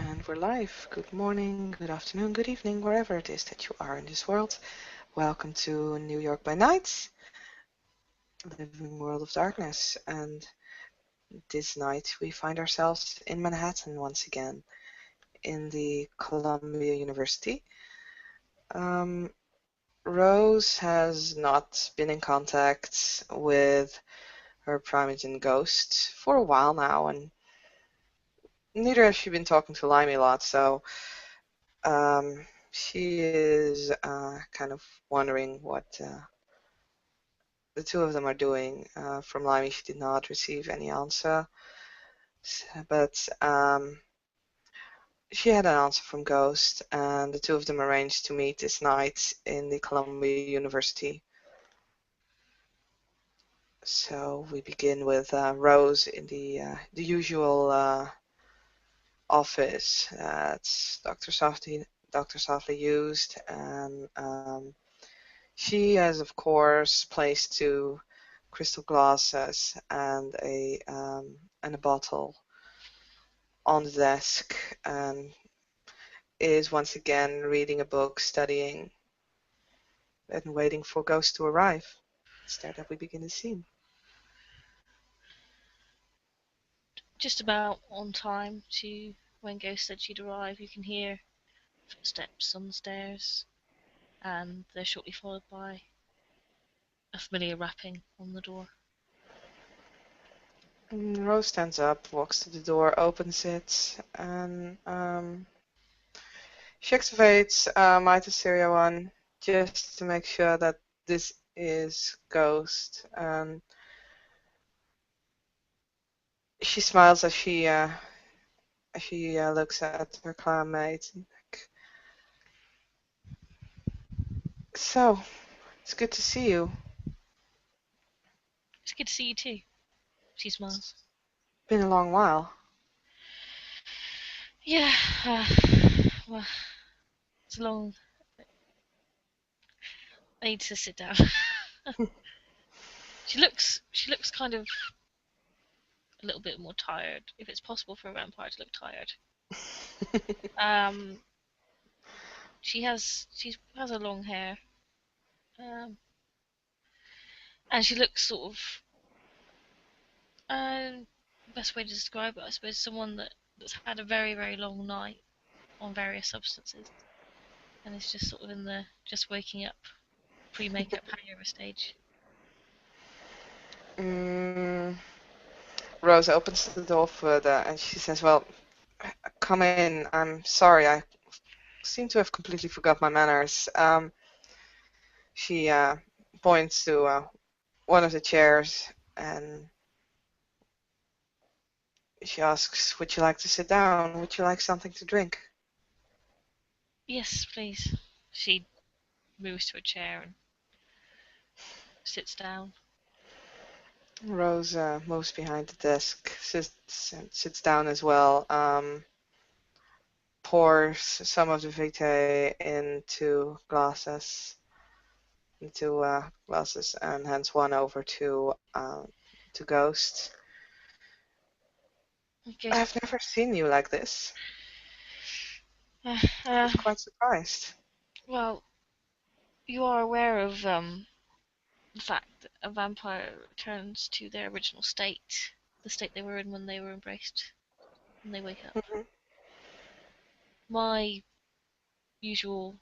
And we're live. Good morning, good afternoon, good evening, wherever it is that you are in this world. Welcome to New York by Night, Living World of Darkness. And this night we find ourselves in Manhattan once again, in the Columbia University. Rose has not been in contact with her Primogen ghost for a while now, and neither has she been talking to Limey a lot, so she is kind of wondering what the two of them are doing. From Limey, she did not receive any answer, but she had an answer from Ghost, and the two of them arranged to meet this night in the Columbia University. So we begin with Rose in the usual office that Dr. Softly used, and she has, of course, placed two crystal glasses and a bottle on the desk, and is once again reading a book, studying, and waiting for Ghost to arrive. It's there that we begin the scene. Just about on time to when Ghost said she'd arrive. You can hear footsteps on the stairs, and they're shortly followed by a familiar rapping on the door. Rose stands up, walks to the door, opens it, and she activates Mitre Stereo 1 just to make sure that this is Ghost. And she smiles as she looks at her clanmate. So, it's good to see you. It's good to see you too, she smiles. Been a long while. Yeah, well, it's long. I need to sit down. She looks kind of a little bit more tired, if it's possible for a vampire to look tired. She has her long hair, and she looks sort of best way to describe it, I suppose, someone that's had a very, very long night on various substances and is just sort of in the just waking up pre-makeup hangover stage. Rose opens the door further and she says, "Well, come in. I'm sorry. I seem to have completely forgot my manners." She points to one of the chairs and she asks, "Would you like to sit down? Would you like something to drink?" Yes, please. She moves to a chair and sits down. Rose moves behind the desk, sits down as well, pours some of the vitae into glasses, and hands one over to Ghost. Okay. I've never seen you like this. I was quite surprised. Well, you are aware of the fact that a vampire returns to their original state, the state they were in when they were embraced, when they wake up. Mhm. My usual,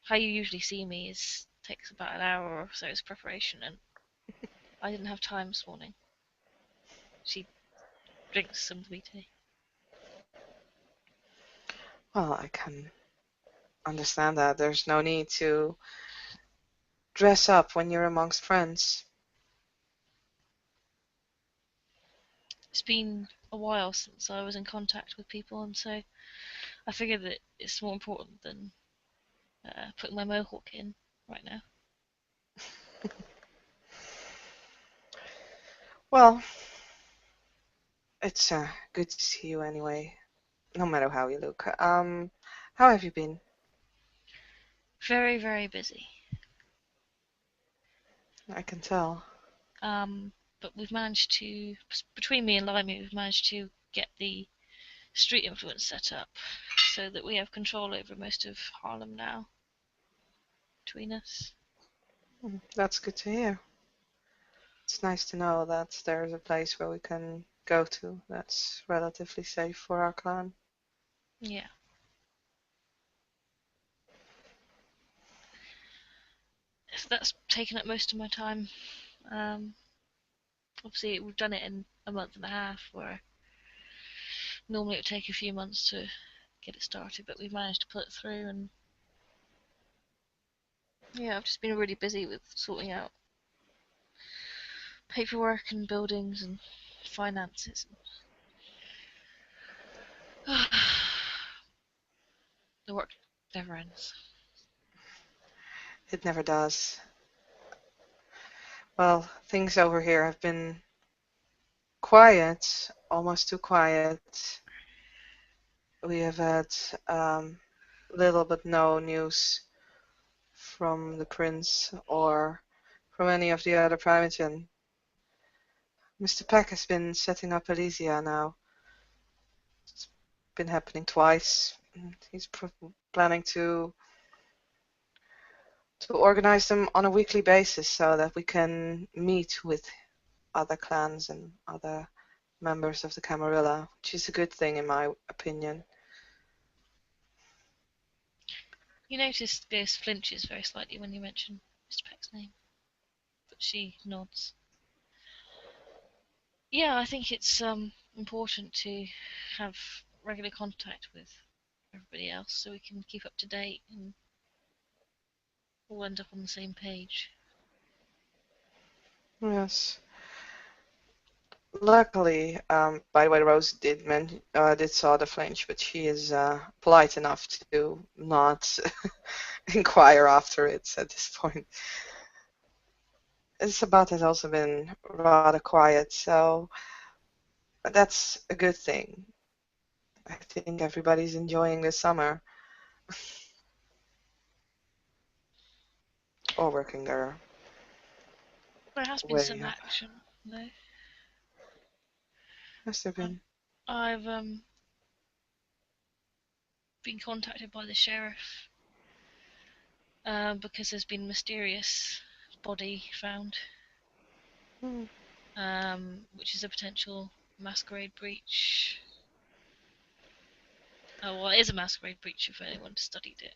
how you usually see me takes about an hour or so's preparation, and I didn't have time this morning. She drinks some tea. Well, I can understand that. There's no need to dress up when you're amongst friends. It's been a while since I was in contact with people, and so I figured that it's more important than putting my mohawk in right now. Well, it's good to see you anyway, no matter how you look. How have you been? Very, very busy. I can tell. But we've managed to, between me and Limey, we've managed to get the street influence set up, so that we have control over most of Harlem now between us. That's good to hear. It's nice to know that there's a place where we can go to that's relatively safe for our clan. Yeah. So that's taken up most of my time. Obviously, we've done it in a month and a half, where normally it would take a few months to get it started, but we've managed to pull it through. And yeah, I've just been really busy with sorting out paperwork and buildings and finances. The work never ends. It never does. Well, things over here have been quiet, almost too quiet. We have had little but no news from the prince or from any of the other Primogen. Mr. Peck has been setting up Elysia now. It's been happening twice. He's planning to organize them on a weekly basis so that we can meet with other clans and other members of the Camarilla, which is a good thing in my opinion. You notice Ghost flinches very slightly when you mention Mr. Peck's name, but she nods. Yeah, I think it's important to have regular contact with everybody else so we can keep up to date and all end up on the same page. Yes. Luckily, by the way, Rose did saw the flinch, but she is polite enough to not inquire after it at this point. Sabat has also been rather quiet, so that's a good thing. I think everybody's enjoying the summer. Or working their There has been way some up. action, though. Has there been? I've been contacted by the sheriff because there's been a mysterious body found, which is a potential masquerade breach. Oh, well, it is a masquerade breach if anyone studied it.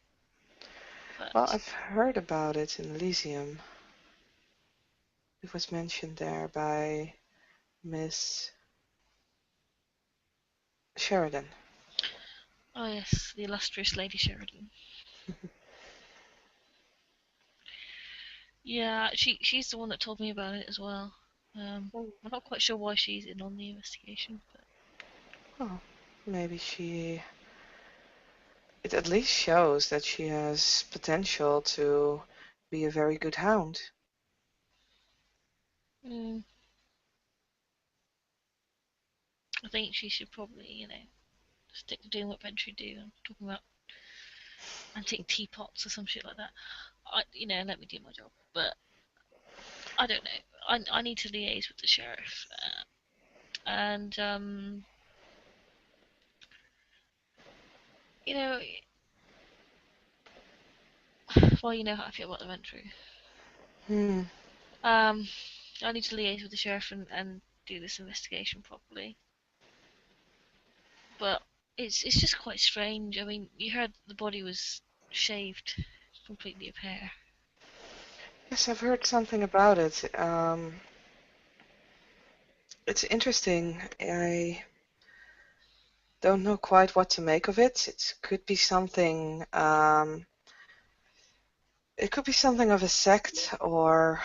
But Well, I've heard about it in Elysium. It was mentioned there by Miss Sheridan. oh yes, the illustrious Lady Sheridan. Yeah, she's the one that told me about it as well. I'm not quite sure why she's in on the investigation, but Oh, maybe it at least shows that she has potential to be a very good hound. I think she should probably, stick to doing what Ventry do and talking about antique teapots or some shit like that. Let me do my job. But I don't know. I need to liaise with the sheriff, and you know, well, you know how I feel about the Ventry. I need to liaise with the sheriff and do this investigation properly. But it's just quite strange. I mean, you heard the body was shaved completely of hair. Yes, I've heard something about it. It's interesting. I don't know quite what to make of it. It could be something. It could be something of a sect, or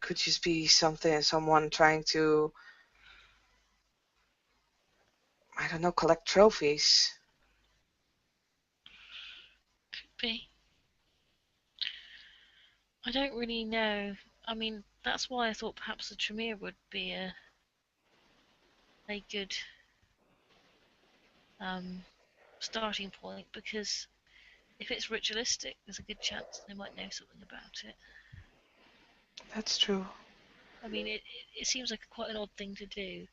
could just be someone trying to, I don't know, collect trophies. Could be. I don't really know. I mean, that's why I thought perhaps the Tremere would be a good starting point, because if it's ritualistic, there's a good chance they might know something about it. That's true. I mean, it seems like quite an odd thing to do,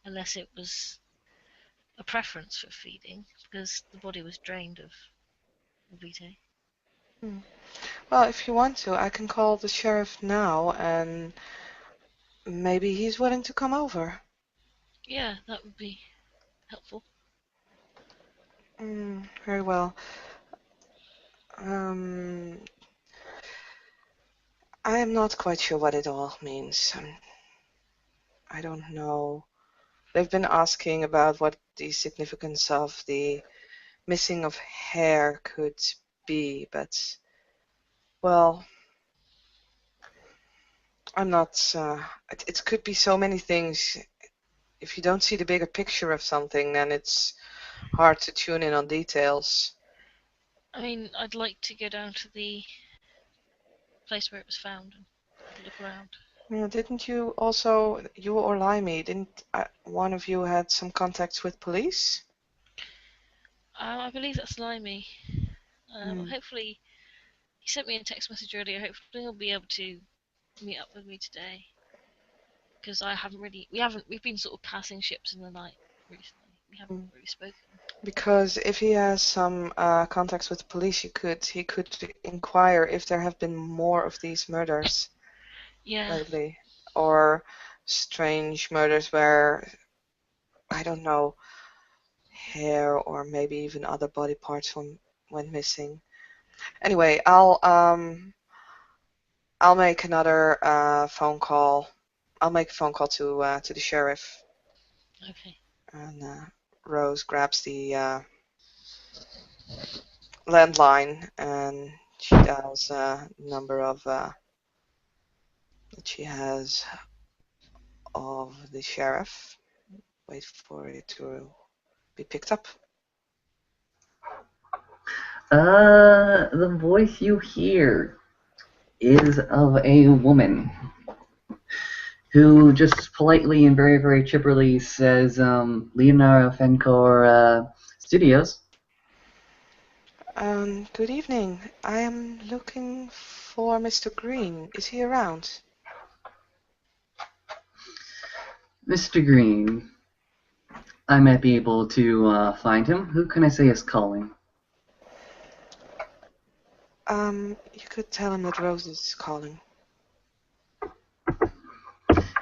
unless it was a preference for feeding because the body was drained of vitae. Well, if you want to, I can call the sheriff now and maybe he's willing to come over. Yeah, that would be helpful. Very well. I am not quite sure what it all means. I don't know. They've been asking about what the significance of the missing of hair could be, but, well, I'm not. It could be so many things. If you don't see the bigger picture of something, then it's hard to tune in on details. I mean, I'd like to go down to the place where it was found and have a look around. Didn't you also, you or Limey, didn't one of you had some contacts with police? I believe that's Limey. Hopefully, he sent me a text message earlier. Hopefully, he'll be able to meet up with me today. Because we've been sort of passing ships in the night recently. We haven't really spoken. Because if he has some contacts with the police, he could inquire if there have been more of these murders lately, or strange murders where, I don't know, hair or maybe even other body parts went missing. Anyway, I'll make another phone call. I'll make a phone call to the sheriff. Okay. And Rose grabs the landline and she dials a number of that she has of the sheriff. Wait for it to be picked up. The voice you hear is of a woman who just politely and very, very chipperly says, Leonardo Fencor Studios. Good evening. I am looking for Mr. Green. Is he around? Mr. Green. I might be able to find him. Who can I say is calling? You could tell him that Rose is calling.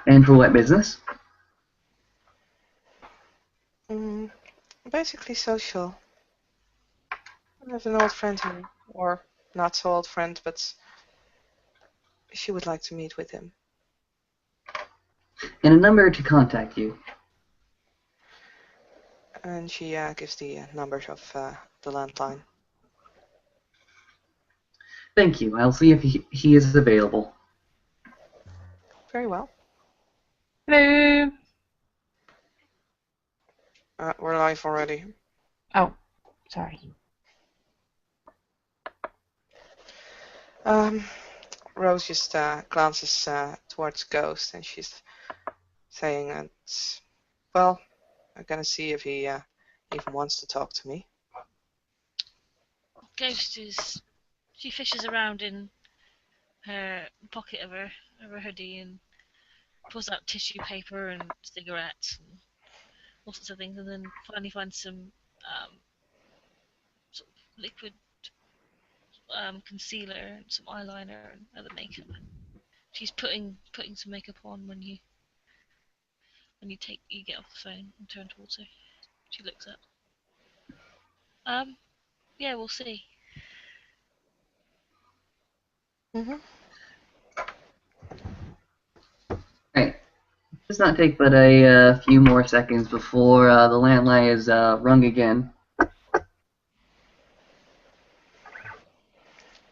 And for what business? Basically social. I have an old friend here, or not so old friend, but she would like to meet with him. And a number to contact you. And she gives the numbers of the landline. Thank you. I'll see if he is available. Very well. Hello. We're live already. Oh, sorry. Rose just glances towards Ghost, and she's saying that, well, I'm gonna see if he even wants to talk to me. Ghost she fishes around in her pocket of her hoodie and pulls out tissue paper and cigarettes and all sorts of things, and then finally finds some sort of liquid concealer and some eyeliner and other makeup. She's putting some makeup on when you get off the phone and turn towards her. She looks up. Yeah, we'll see. Right. It does not take but a few more seconds before the landline is rung again.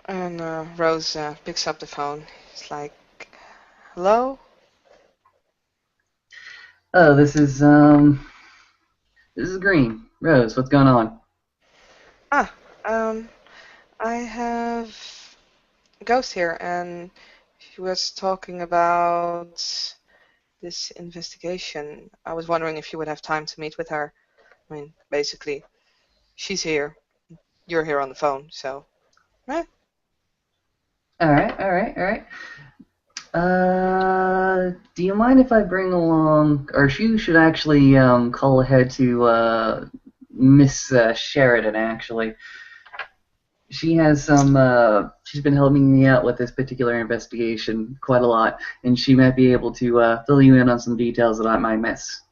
And Rose picks up the phone. It's like, hello? Oh, this is Green. Rose, what's going on? I have Ghost here, and she was talking about this investigation. I was wondering if you would have time to meet with her. I mean, basically, she's here. You're here on the phone, so. Alright. Do you mind if I bring along, or you should actually call ahead to Miss Sheridan, actually. She has she's been helping me out with this particular investigation quite a lot, and she might be able to fill you in on some details that I might miss.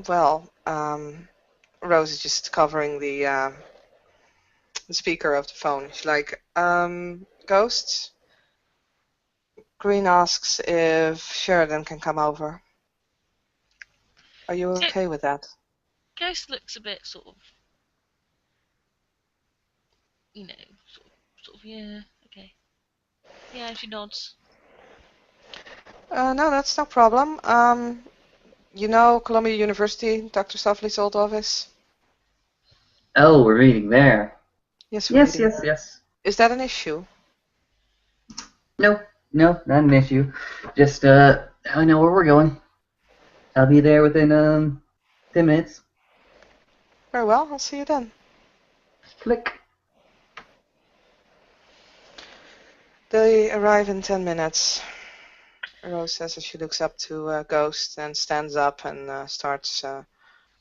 Well, Rose is just covering the speaker of the phone. She's like, Ghost? Green asks if Sheridan can come over. Are you okay with that? Ghost looks a bit sort of, yeah, okay. Yeah, she nods. No, that's no problem. You know Columbia University, Dr. Safley's old office? Oh, we're meeting there. Yes, we're Yes, meeting yes, there. yes. Is that an issue? No, no, not an issue. Just I know where we're going. I'll be there within 10 minutes. Very well, I'll see you then. Click. They arrive in 10 minutes. Rose says as she looks up to Ghost and stands up and starts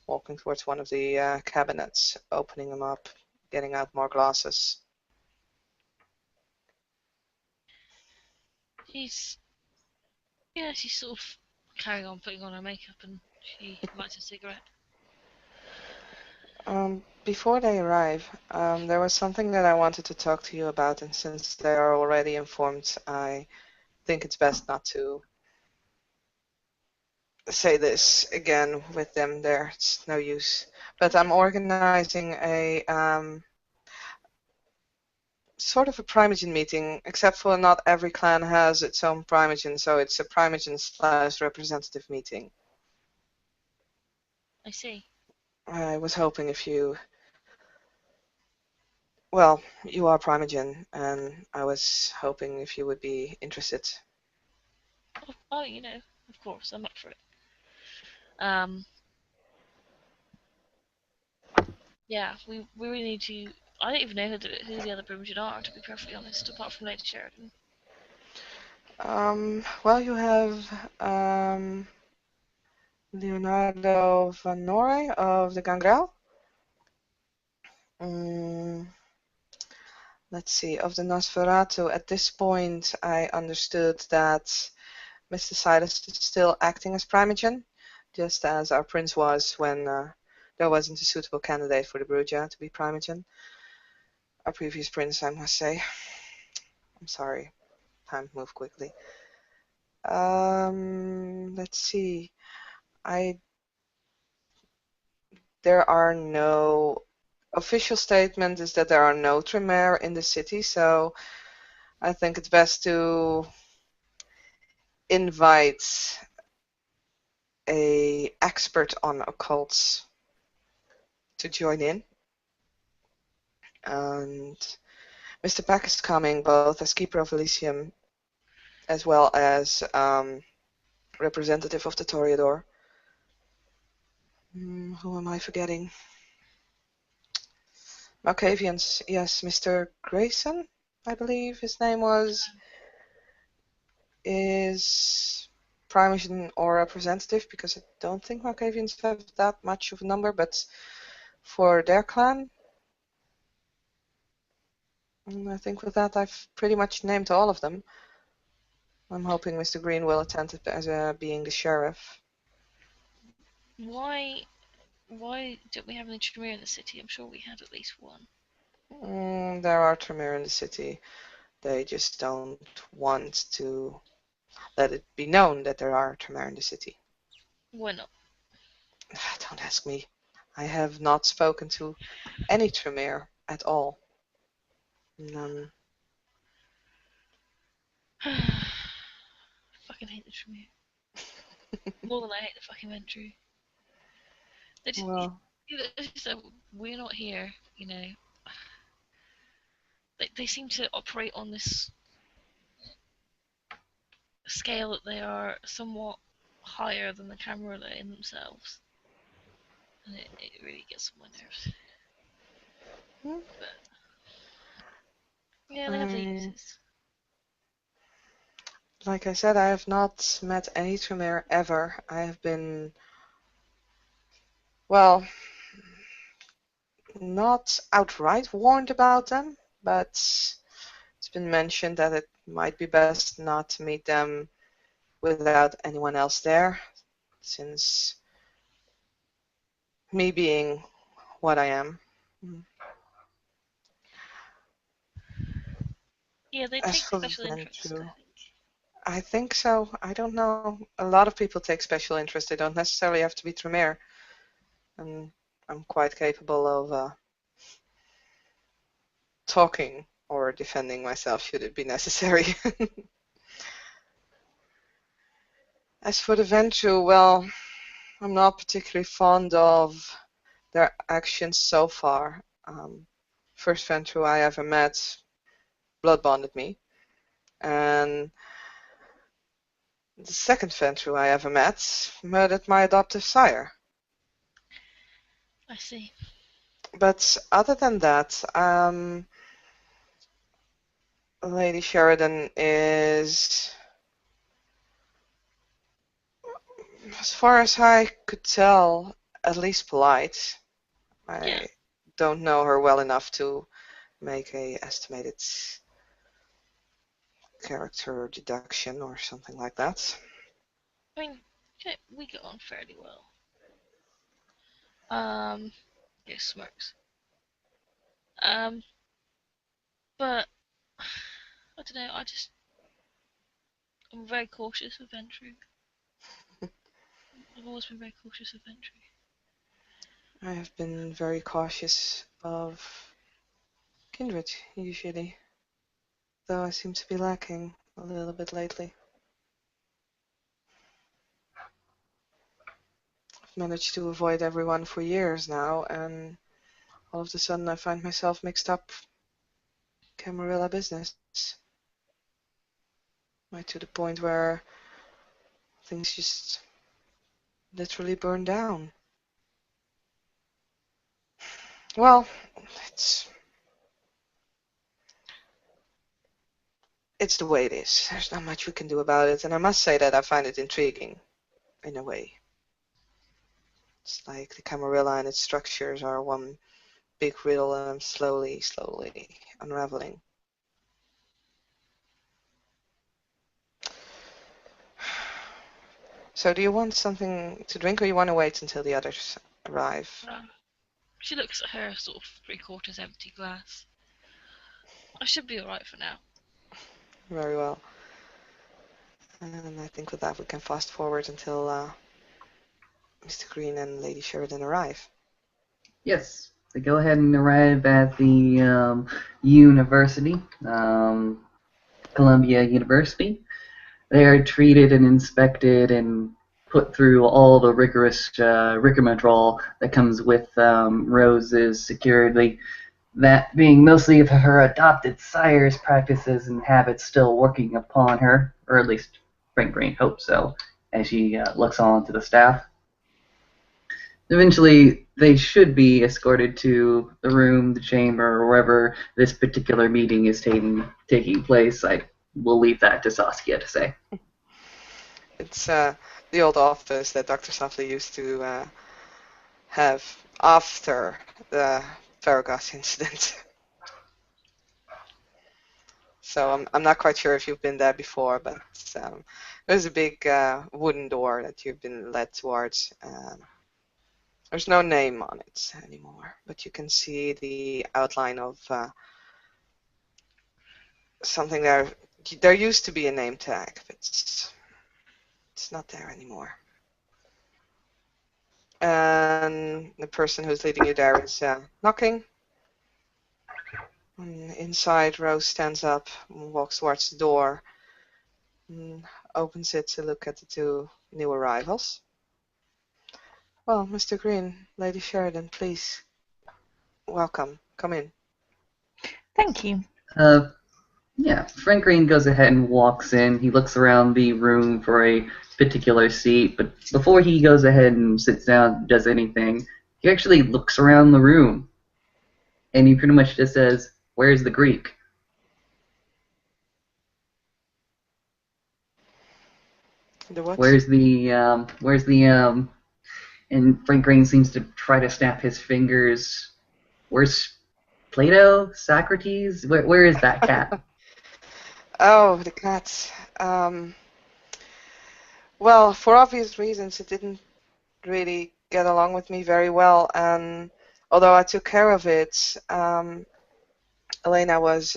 walking towards one of the cabinets, opening them up, getting out more glasses. She's sort of carrying on putting on her makeup and she lights a cigarette. Before they arrive, there was something that I wanted to talk to you about, and since they are already informed, I think it's best not to say this again with them there. It's no use. But I'm organizing a sort of a Primogen meeting, except for not every clan has its own Primogen, so it's a Primogen / representative meeting. I see. I was hoping if you, well, you are Primogen, and I was hoping if you would be interested. Oh, of course, I'm up for it. Um, yeah, we really need to. I don't even know who the other Primogen are, to be perfectly honest, apart from Lady Sheridan. Well, you have Leonardo Van Noray of the Gangrel. Let's see, of the Nosferatu. At this point, I understood that Mr. Silas is still acting as Primogen, just as our prince was when there wasn't a suitable candidate for the Bruja to be Primogen. Our previous prince, I must say. I'm sorry, time moved quickly. Let's see. There are no official statement is that there are no Tremere in the city, so I think it's best to invite a expert on occults to join in. And Mr. Pack is coming both as Keeper of Elysium as well as representative of the Toreador. Who am I forgetting? Malkavians, yes, Mr. Grayson, I believe his name was, is Primogen or representative, because I don't think Malkavians have that much of a number, but for their clan, I think with that I've pretty much named all of them. I'm hoping Mr. Green will attend it as being the sheriff. Why don't we have any Tremere in the city? I'm sure we had at least one. There are Tremere in the city. They just don't want to let it be known that there are Tremere in the city. Why not? Don't ask me. I have not spoken to any Tremere at all. None. Fucking hate the Tremere. More than I hate the fucking Ventru. They just, Well, we're not here, They seem to operate on this scale that they are somewhat higher than the Camarilla in themselves. And it really gets on my nerves. But, yeah, they have their uses. Like I said, I have not met any Tremere ever. I have been, well, not outright warned about them, but it's been mentioned that it might be best not to meet them without anyone else there, since me being what I am. Yeah, they As take for special interest, Ventrue, I think. I think so. I don't know. A lot of people take special interest. They don't necessarily have to be Tremere. And I'm quite capable of talking or defending myself should it be necessary. As for the Ventrue, well, I'm not particularly fond of their actions so far. First Ventrue I ever met blood bonded me, and the second Ventrue I ever met murdered my adoptive sire. I see. But other than that, Lady Sheridan is, as far as I could tell, at least polite. Yeah. I don't know her well enough to make a estimated character deduction or something like that. I mean, okay, we get on fairly well. Yeah, smirks. But I don't know. I'm very cautious of Ventrue. I've always been very cautious of Ventrue. I have been very cautious of Kindred, usually, though I seem to be lacking a little bit lately. I've managed to avoid everyone for years now, and all of a sudden I find myself mixed up Camarilla business. Right to the point where things just literally burn down. Well, it's the way it is. There's not much we can do about it, and I must say that I find it intriguing, in a way. It's like the Camarilla and its structures are one big riddle, and I'm slowly unraveling. So do you want something to drink, or you want to wait until the others arrive? She looks at her sort of 3/4 empty glass. I should be alright for now. Very well. And I think with that we can fast forward until Mr. Green and Lady Sheridan arrive. Yes, they go ahead and arrive at the university, Columbia University. They are treated and inspected and put through all the rigorous rigmarole that comes with Rose's security. That being mostly of her adopted sire's practices and habits still working upon her, or at least Frank Green hopes so, as she looks on to the staff. Eventually, they should be escorted to the room, the chamber, or wherever this particular meeting is taking place. I will leave that to Saskia to say. It's the old office that Dr. Softly used to have after the Farragut incident. So I'm not quite sure if you've been there before, but there's a big wooden door that you've been led towards. There's no name on it anymore, but you can see the outline of something there. There used to be a name tag, but it's not there anymore. And the person who's leading you there is knocking. And inside, Rose stands up and walks towards the door and opens it to look at the two new arrivals. Well, Mr. Green, Lady Sheridan, please. Welcome. Come in. Thank you. Yeah, Frank Green goes ahead and walks in. He looks around the room for a particular seat, but before he goes ahead and sits down and does anything, he actually looks around the room. And he pretty much just says, "Where's the Greek?" The what? Where's the and Frank Green seems to try to snap his fingers. Where's Plato? Socrates? Where is that cat? Oh, the cat. Um, well, for obvious reasons, it didn't really get along with me very well, and although I took care of it, Elena was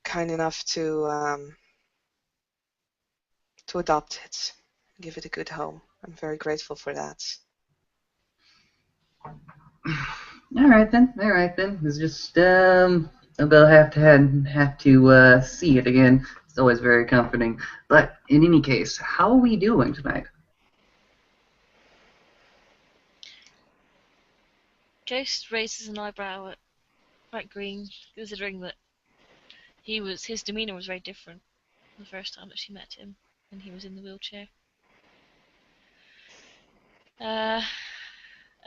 kind enough to adopt it, give it a good home. I'm very grateful for that. All right then. It's just I'll have to see it again. It's always very comforting. But in any case, how are we doing tonight? Ghost raises an eyebrow at Frank Green, considering that his demeanour was very different the first time that she met him when he was in the wheelchair. And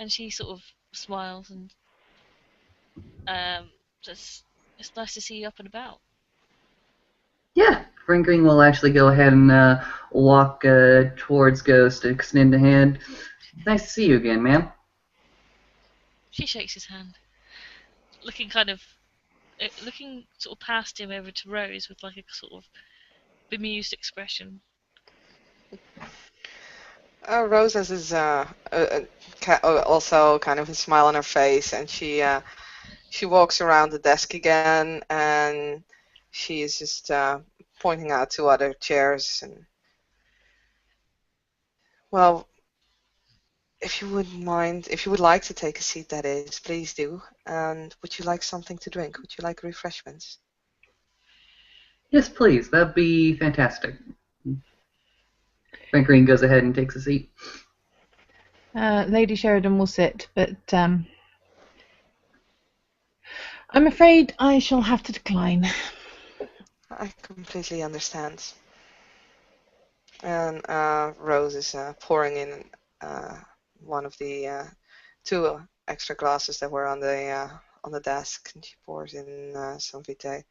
she sort of smiles and says, "It's nice to see you up and about." Yeah, Frank Green will actually go ahead and walk towards Ghost, extend a hand. Nice to see you again, ma'am. She shakes his hand, looking sort of past him over to Rose with like a sort of bemused expression. Rose has also kind of a smile on her face, and she walks around the desk again, and she is just pointing out to other chairs. And well, if you wouldn't mind, if you would like to take a seat, that is, please do. And would you like something to drink? Would you like refreshments? Yes, please. That'd be fantastic. Frank Green goes ahead and takes a seat. Lady Sheridan will sit, but I'm afraid I shall have to decline. I completely understand. And Rose is pouring in one of the two extra glasses that were on the desk, and she pours in some vitae,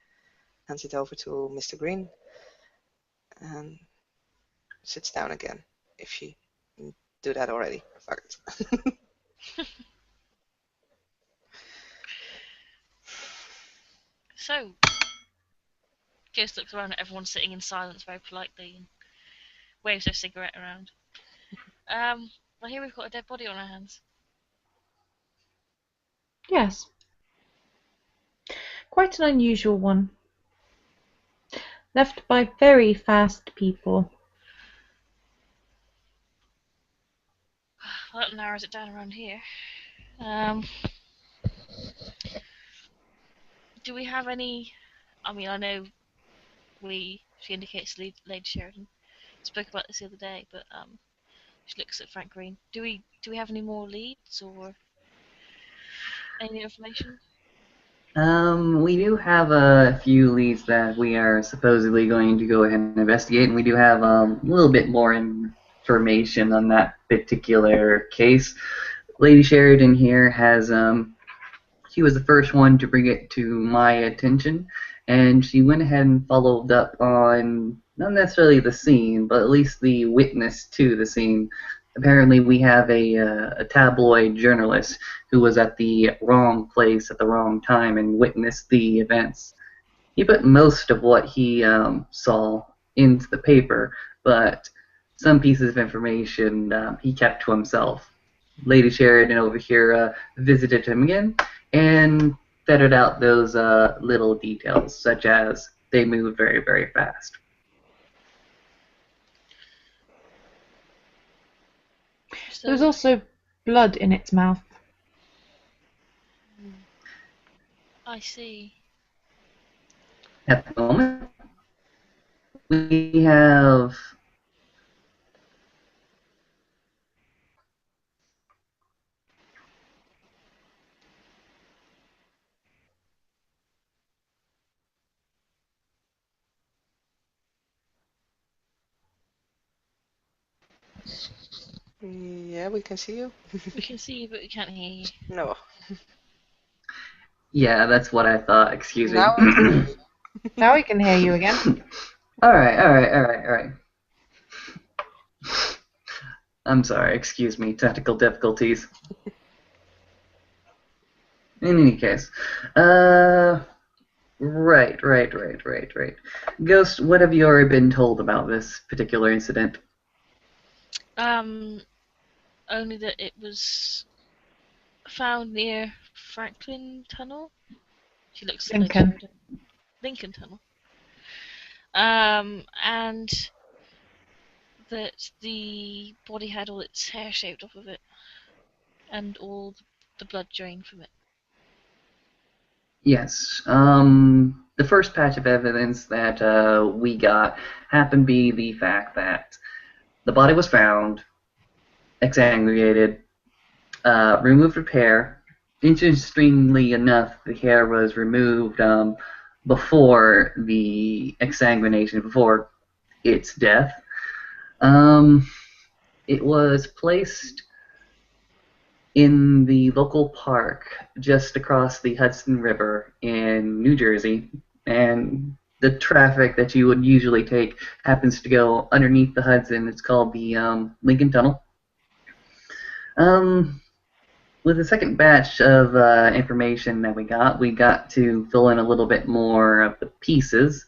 hands it over to Mr. Green, and sits down again. If she didn't do that already, fuck it. So, Ghost looks around at everyone sitting in silence very politely and waves her cigarette around. Well, here we've got a dead body on our hands. Yes. Quite an unusual one. Left by very fast people. Well, that narrows it down around here. Do we have any... I mean, I know she indicates Lady Sheridan spoke about this the other day, but she looks at Frank Green. Do we have any more leads or any information? We do have a few leads that we are supposedly going to go ahead and investigate, and we do have a little bit more information on that particular case. Lady Sheridan here has, she was the first one to bring it to my attention, and she went ahead and followed up on, not necessarily the scene, but at least the witness to the scene. Apparently we have a tabloid journalist who was at the wrong place at the wrong time and witnessed the events. He put most of what he saw into the paper, but some pieces of information he kept to himself. Lady Sheridan over here visited him again and fettered out those little details, such as they move very, very fast. So, There was also blood in its mouth. I see. At the moment, we have Yeah, we can see you. We can see you, but we can't hear you. No. yeah, that's what I thought. Excuse me. Now we can hear you. Now we can hear you again. All right. I'm sorry, excuse me, technical difficulties. In any case, right. Ghost, what have you already been told about this particular incident? Only that it was found near Franklin Tunnel. She looks like Lincoln. Sheridan. Lincoln Tunnel. And that the body had all its hair shaved off of it, and all the blood drained from it. Yes. The first patch of evidence that we got happened to be the fact that the body was found, exsanguinated, removed with hair. Interestingly enough, the hair was removed before the exsanguination, before its death. It was placed in the local park just across the Hudson River in New Jersey, and the traffic that you would usually take happens to go underneath the Hudson. It's called the Lincoln Tunnel. With the second batch of information that we got to fill in a little bit more of the pieces.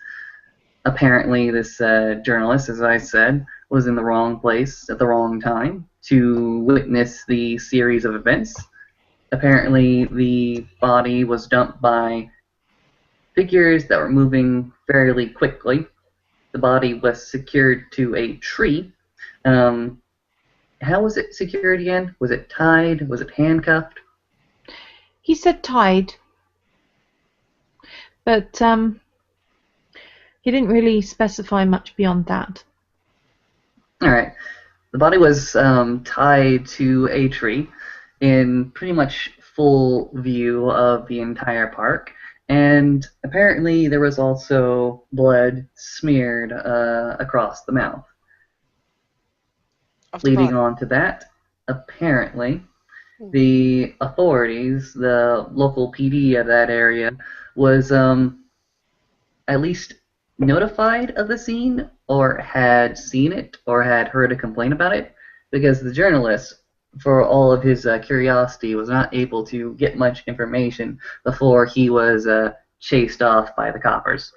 Apparently, this journalist, as I said, was in the wrong place at the wrong time to witness the series of events. Apparently, the body was dumped by figures that were moving fairly quickly. The body was secured to a tree. How was it secured again? Was it tied? Was it handcuffed? He said tied, but he didn't really specify much beyond that. All right. The body was tied to a tree in pretty much full view of the entire park, and apparently there was also blood smeared across the mouth. Of the Leading body. on to that, apparently the authorities, the local PD of that area, was at least notified of the scene or had seen it or had heard a complaint about it, because the journalist, for all of his curiosity, was not able to get much information before he was chased off by the coppers.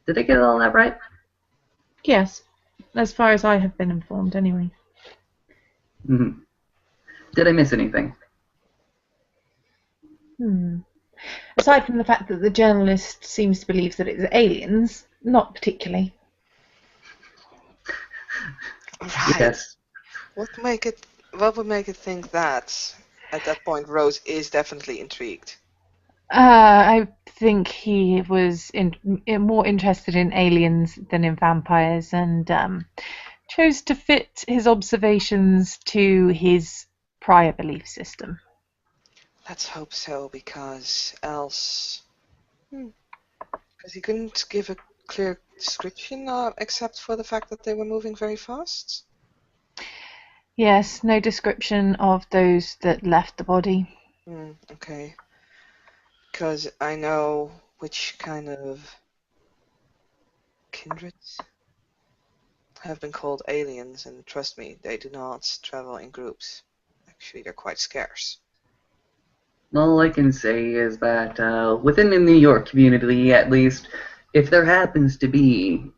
Did I get all that right? Yes, as far as I have been informed, anyway. Mm-hmm. Did I miss anything? Aside from the fact that the journalist seems to believe that it's aliens, not particularly. Right. Yes. What would make it think that? At that point, Rose is definitely intrigued. I think he was more interested in aliens than in vampires, and chose to fit his observations to his prior belief system. Let's hope so, because else... Because he couldn't give a clear description, except for the fact that they were moving very fast? Yes, no description of those that left the body. Okay. Because I know which kind of kindreds have been called aliens, and trust me, they do not travel in groups. Actually, they're quite scarce. All I can say is that within the New York community, at least, if there happens to be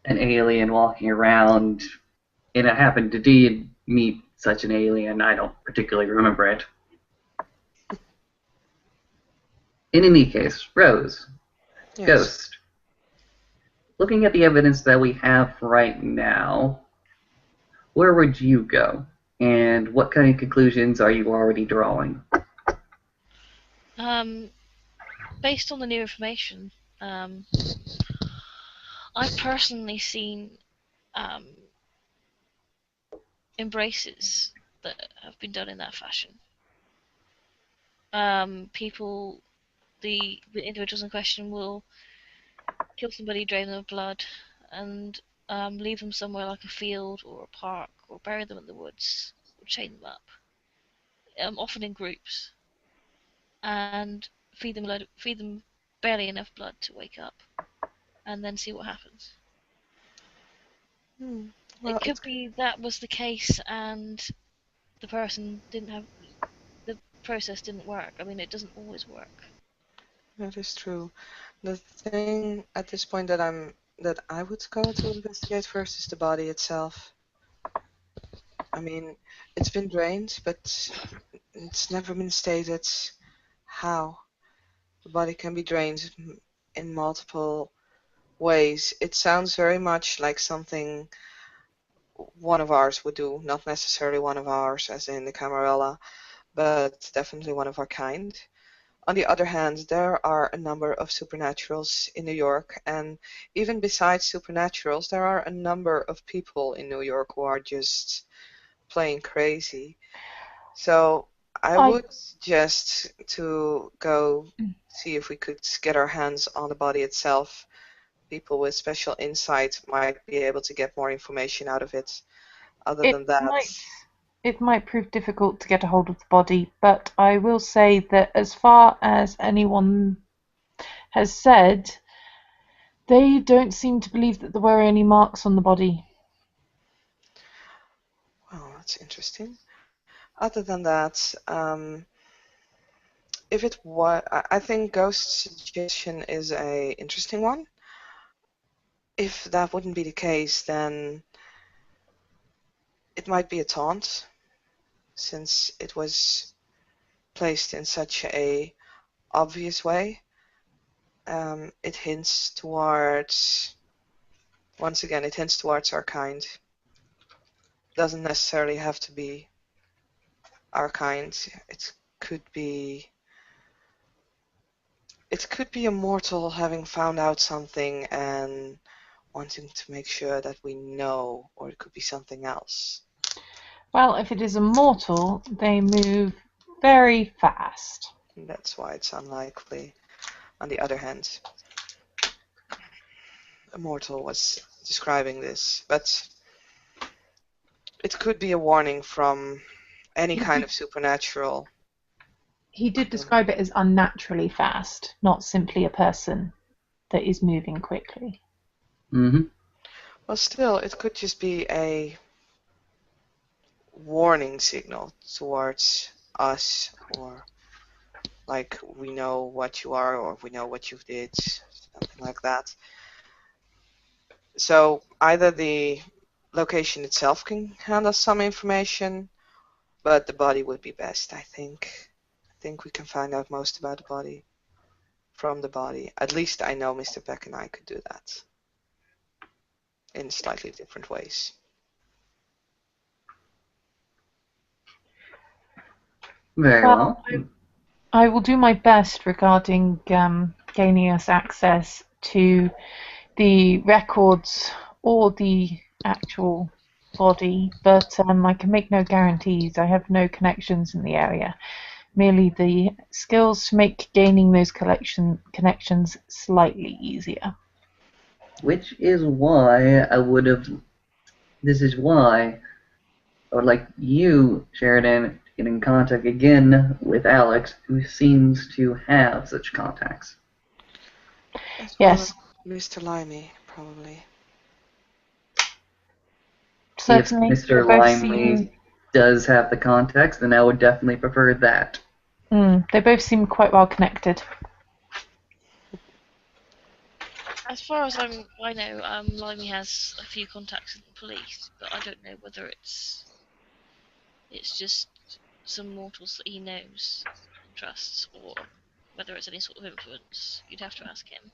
an alien walking around, and I happen to meet such an alien, I don't particularly remember it. In any case, Rose, Yes. Ghost, looking at the evidence that we have right now, where would you go? And what kind of conclusions are you already drawing? Based on the new information, I've personally seen embraces that have been done in that fashion. People, the individuals in question will kill somebody, drain them of blood, and leave them somewhere like a field or a park, or bury them in the woods, or chain them up, often in groups, and feed them barely enough blood to wake up, and then see what happens. Well, It could be that was the case and the person didn't have the process didn't work. I mean, it doesn't always work. that is true. The thing at this point that I would go to investigate first is the body itself. I mean, it's been drained, but it's never been stated how the body can be drained in multiple ways. It sounds very much like something one of ours would do, not necessarily one of ours as in the Camarilla, but definitely one of our kind. On the other hand, there are a number of supernaturals in New York, and even besides supernaturals, there are a number of people in New York who are just plain crazy. So I I would suggest to go see if we could get our hands on the body itself. People with special insight might be able to get more information out of it. Other it than that, might prove difficult to get a hold of the body, but I will say that as far as anyone has said, they don't seem to believe that there were any marks on the body. well, that's interesting. Other than that, if it was, I think ghost suggestion is a interesting one. If that wouldn't be the case, then it might be a taunt, since it was placed in such a obvious way. It hints towards, once again, it hints towards our kind. Doesn't necessarily have to be our kind. It could be a mortal having found out something and wanting to make sure that we know, or it could be something else. Well, if it is a mortal, they move very fast. And that's why it's unlikely. On the other hand, a mortal was describing this, but it could be a warning from any kind of supernatural. He did describe it as unnaturally fast, not simply a person that is moving quickly. Mm-hmm. Well, still, it could just be a warning signal towards us, or like we know what you are, or we know what you did, something like that. So either the location itself can hand us some information, but the body would be best, I think. I think we can find out most about the body from the body. At least I know Mr. Peck and I could do that in slightly different ways. Very Well, well. I will do my best regarding gaining us access to the records or the actual body, but I can make no guarantees. I have no connections in the area. Merely the skills to make gaining those connections slightly easier. Which is why I would have. This is why I would like you, Sheridan, to get in contact again with Alex, who seems to have such contacts. As Yes. well as Mr. Limey, probably. Certainly. If Mr. They both Limey does have the contacts, then I would definitely prefer that. they both seem quite well connected. As far as I know, Limey has a few contacts in the police, but I don't know whether it's just some mortals that he knows and trusts, or whether it's any sort of influence. You'd have to ask him.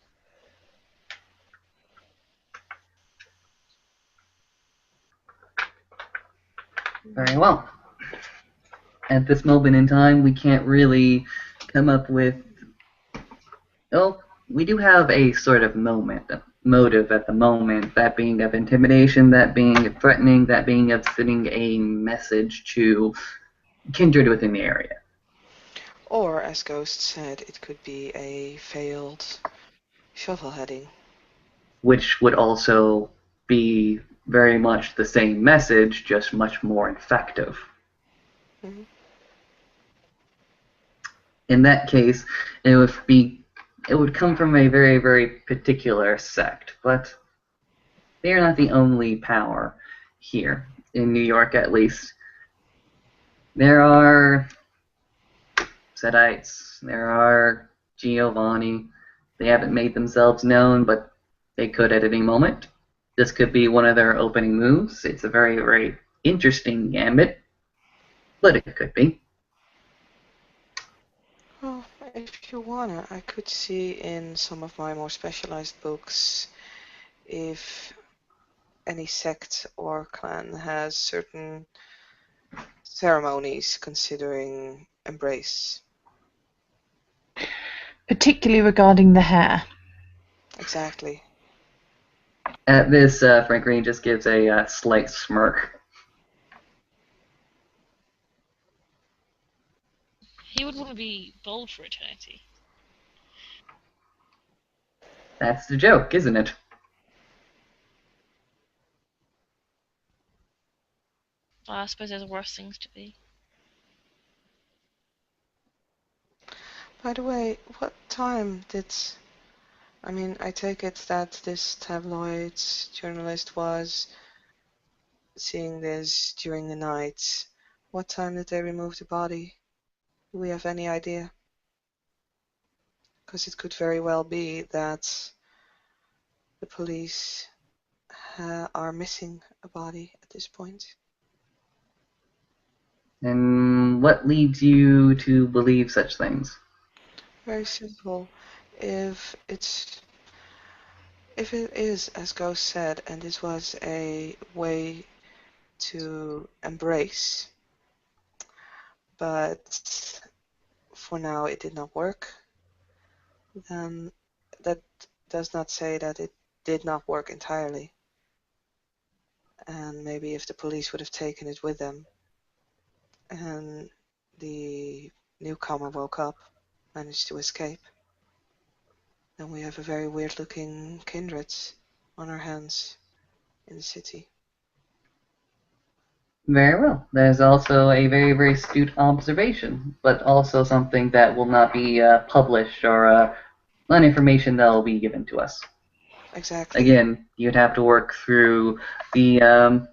Very well. At this moment in time, we can't really come up with. Well, we do have a sort of motive at the moment, that being of intimidation, that being of threatening, that being of sending a message to kindred within the area. Or, as Ghost said, it could be a failed shovel heading. Which would also be very much the same message, just much more effective. Mhm. In that case, it would come from a very, very particular sect, but they are not the only power here in New York, at least. There are Sedites, there are Giovanni. They haven't made themselves known, but they could at any moment. This could be one of their opening moves. It's a very, very interesting gambit, but it could be. Well, if you wanna, I could see in some of my more specialized books if any sect or clan has certain ceremonies considering embrace. Particularly regarding the hair. Exactly. At this, Frank Green just gives a slight smirk. He would want to be bold for eternity. That's the joke, isn't it? I suppose there's worse things to be. By the way, what time did... I mean, I take it that this tabloid journalist was seeing this during the night. What time did they remove the body? Do we have any idea? Because it could very well be that the police are missing a body at this point. And what leads you to believe such things? Very simple. If it is, as Ghost said, and this was a way to embrace, but for now it did not work, then that does not say that it did not work entirely. And maybe if the police would have taken it with them and the newcomer woke up, managed to escape, then we have a very weird looking kindred on our hands in the city. Very well. There's also a very, very astute observation, but also something that will not be published or not information that will be given to us. Exactly. Again, you'd have to work through the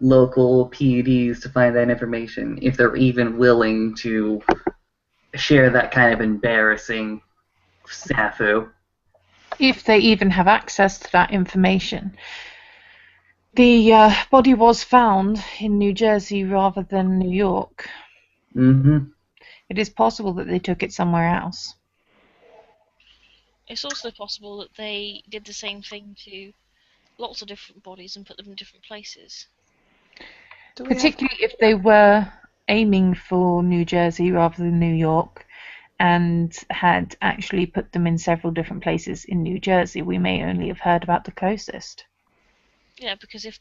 local PEDs to find that information, if they're even willing to share that kind of embarrassing snafu. If they even have access to that information. The body was found in New Jersey rather than New York. Mm-hmm. It is possible that they took it somewhere else. It's also possible that they did the same thing to lots of different bodies and put them in different places. Particularly if they were aiming for New Jersey rather than New York and had actually put them in several different places in New Jersey, we may only have heard about the closest. Yeah, because if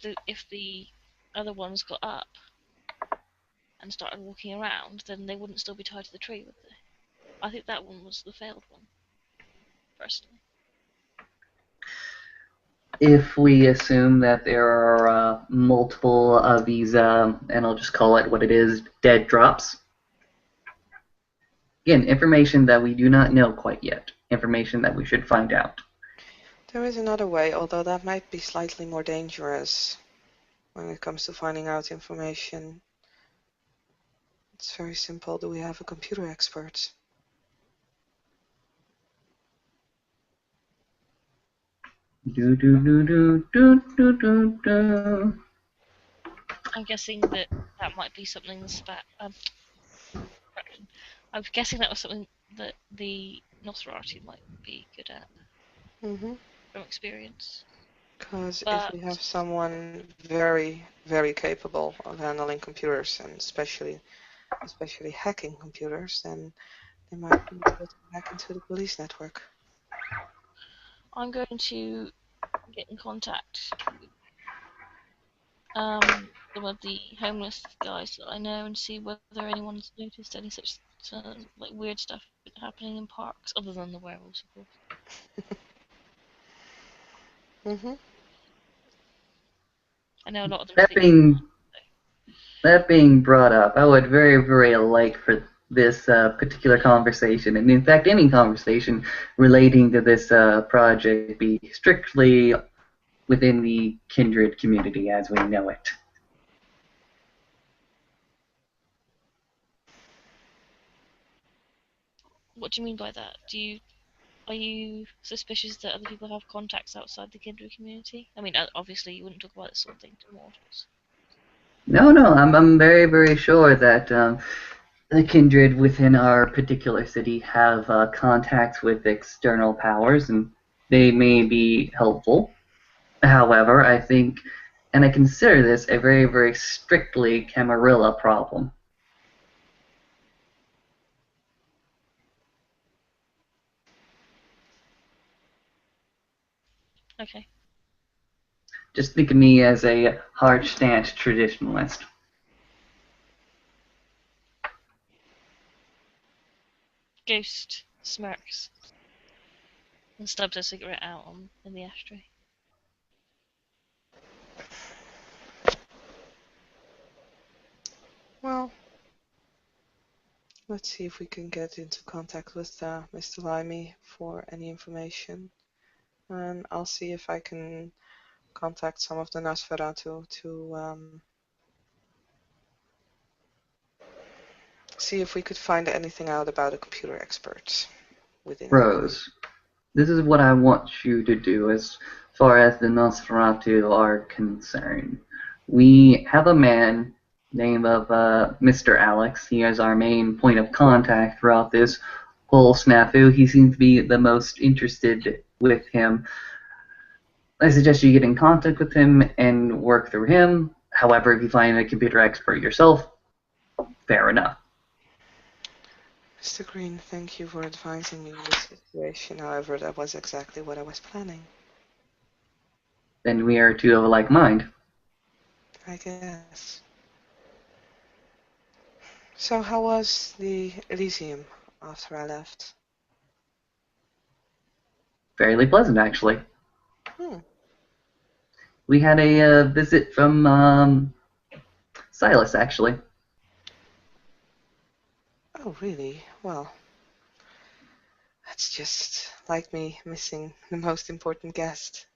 the other ones got up and started walking around, then they wouldn't still be tied to the tree, would they? I think that one was the failed one, personally. If we assume that there are multiple of these, and I'll just call it what it is, dead drops. Again, information that we do not know quite yet. Information that we should find out. There is another way, although that might be slightly more dangerous when it comes to finding out information. It's very simple. Do we have a computer expert? I'm guessing that might be something correction. I'm guessing that was something that the Nosferatu might be good at from experience. Because if we have someone very, very capable of handling computers and especially hacking computers, then they might be able to hack into the police network. I'm going to get in contact with some of the homeless guys that I know and see whether anyone's noticed any such like weird stuff happening in parks, other than the werewolves, of course. I know a lot of them. That being brought up, I would very, very like for this particular conversation, and in fact any conversation relating to this project, be strictly within the Kindred community as we know it. What do you mean by that? Are you suspicious that other people have contacts outside the Kindred community? I mean, obviously you wouldn't talk about this sort of thing to mortals. No, no, I'm very, very sure that the Kindred within our particular city have contacts with external powers, and they may be helpful. However, I think, and I consider this a very, very strictly Camarilla problem. Okay. Just think of me as a hard-stance traditionalist. Ghost smirks and stubs a cigarette out in the ashtray. Well, let's see if we can get into contact with Mr. Limey for any information. And I'll see if I can contact some of the Nosferatu to see if we could find anything out about a computer expert within. Rose, this is what I want you to do as far as the Nosferatu are concerned. We have a man named of Mr. Alex. He is our main point of contact throughout this whole snafu. He seems to be the most interested with him. I suggest you get in contact with him and work through him. However, if you find a computer expert yourself, fair enough. Mr. Green, thank you for advising me in this situation. However, that was exactly what I was planning. Then we are two of a like mind. I guess. So how was the Elysium after I left? Fairly pleasant, actually. Hmm. We had a visit from Silas, actually. Oh, really? Well, that's just like me missing the most important guest.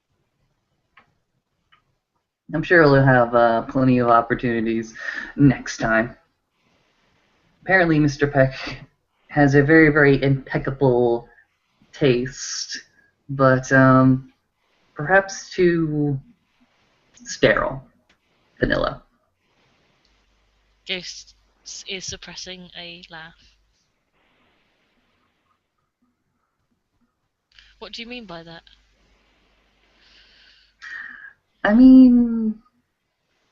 I'm sure we'll have plenty of opportunities next time. Apparently, Mr. Peck has a very, very impeccable taste, but perhaps too sterile. Vanilla. Ghost is suppressing a laugh. What do you mean by that? I mean,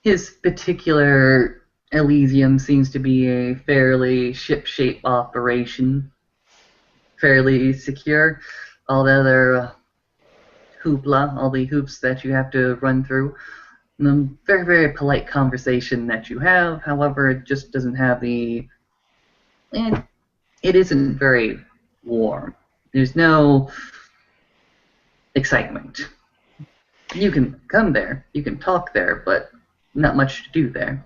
his particular Elysium seems to be a fairly ship-shape operation, fairly secure. All the other hoopla, all the hoops that you have to run through. Very, very polite conversation that you have. However, it just doesn't have the... it isn't very warm. There's no excitement. You can come there, you can talk there, but not much to do there.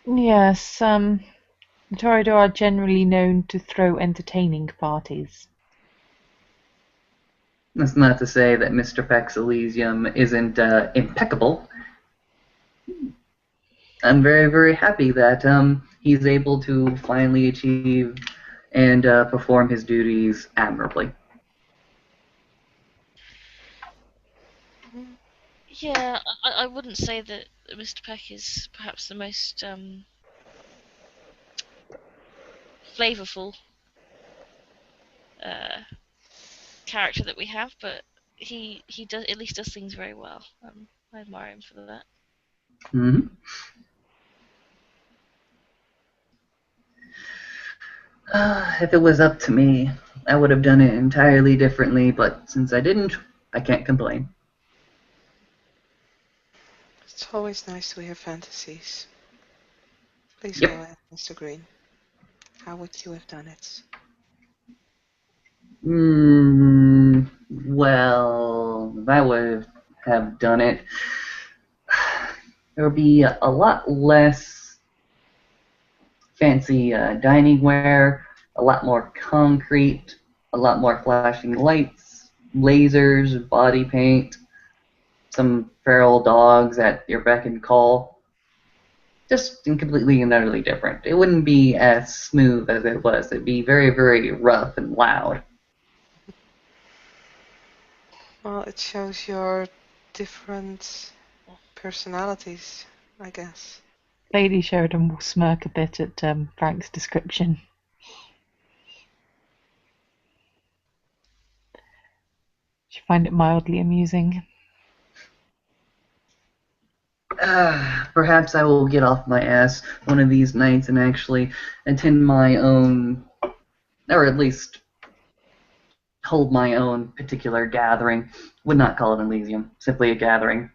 Yes, the Toreador are generally known to throw entertaining parties. That's not to say that Mr. Peck's Elysium isn't impeccable. I'm very, very happy that he's able to finally achieve and perform his duties admirably. Yeah, I wouldn't say that Mr. Peck is perhaps the most flavorful character that we have, but he does at least does things very well. I admire him for that. Mm-hmm. If it was up to me, I would have done it entirely differently, but since I didn't, I can't complain. It's always nice to hear fantasies. Please Yep. go ahead, Mr. Green. How would you have done it? Well, if I would have done it, there would be a lot less fancy dining ware, a lot more concrete, a lot more flashing lights, lasers, body paint, some feral dogs at your beck and call. Just completely and utterly different. It wouldn't be as smooth as it was. It'd be very, very rough and loud. Well, it shows your different personalities, I guess. Lady Sheridan will smirk a bit at Frank's description. She find it mildly amusing. Perhaps I will get off my ass one of these nights and actually attend my own, or at least hold my own particular gathering. Would not call it an Elysium, simply a gathering.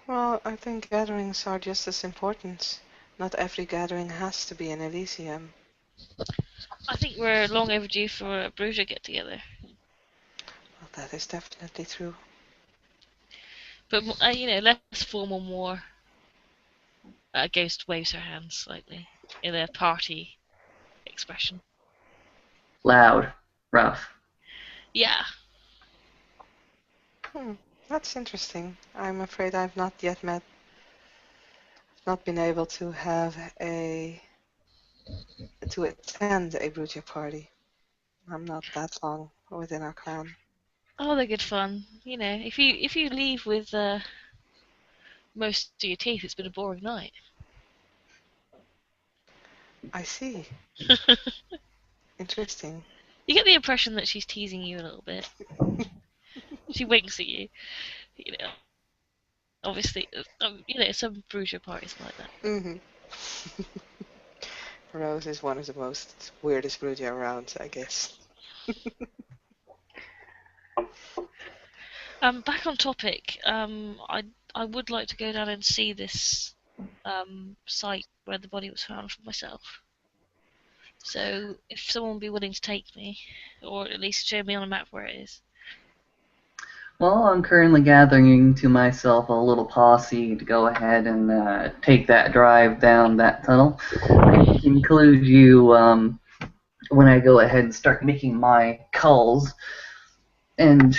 Well, I think gatherings are just as important. Not every gathering has to be an Elysium. I think we're long overdue for a Bruges get-together. Well, that is definitely true. But, less formal, more... Ghost waves her hands slightly in a party expression. Loud, rough. Yeah. That's interesting. I'm afraid I've not yet not been able to attend a Bruja party. I'm not that long within our clan. Oh, they're good fun. If you leave with most of your teeth, it's been a boring night. I see. Interesting. You get the impression that she's teasing you a little bit. She winks at you. Obviously, some Bruges parties are like that. Mm-hmm. Rose is one of the most weirdest Bruja around, I guess. Back on topic. I would like to go down and see this site where the body was found for myself. So if someone would be willing to take me, or at least show me on a map where it is. Well, I'm currently gathering to myself a little posse to go ahead and take that drive down that tunnel. I can include you when I go ahead and start making my calls. And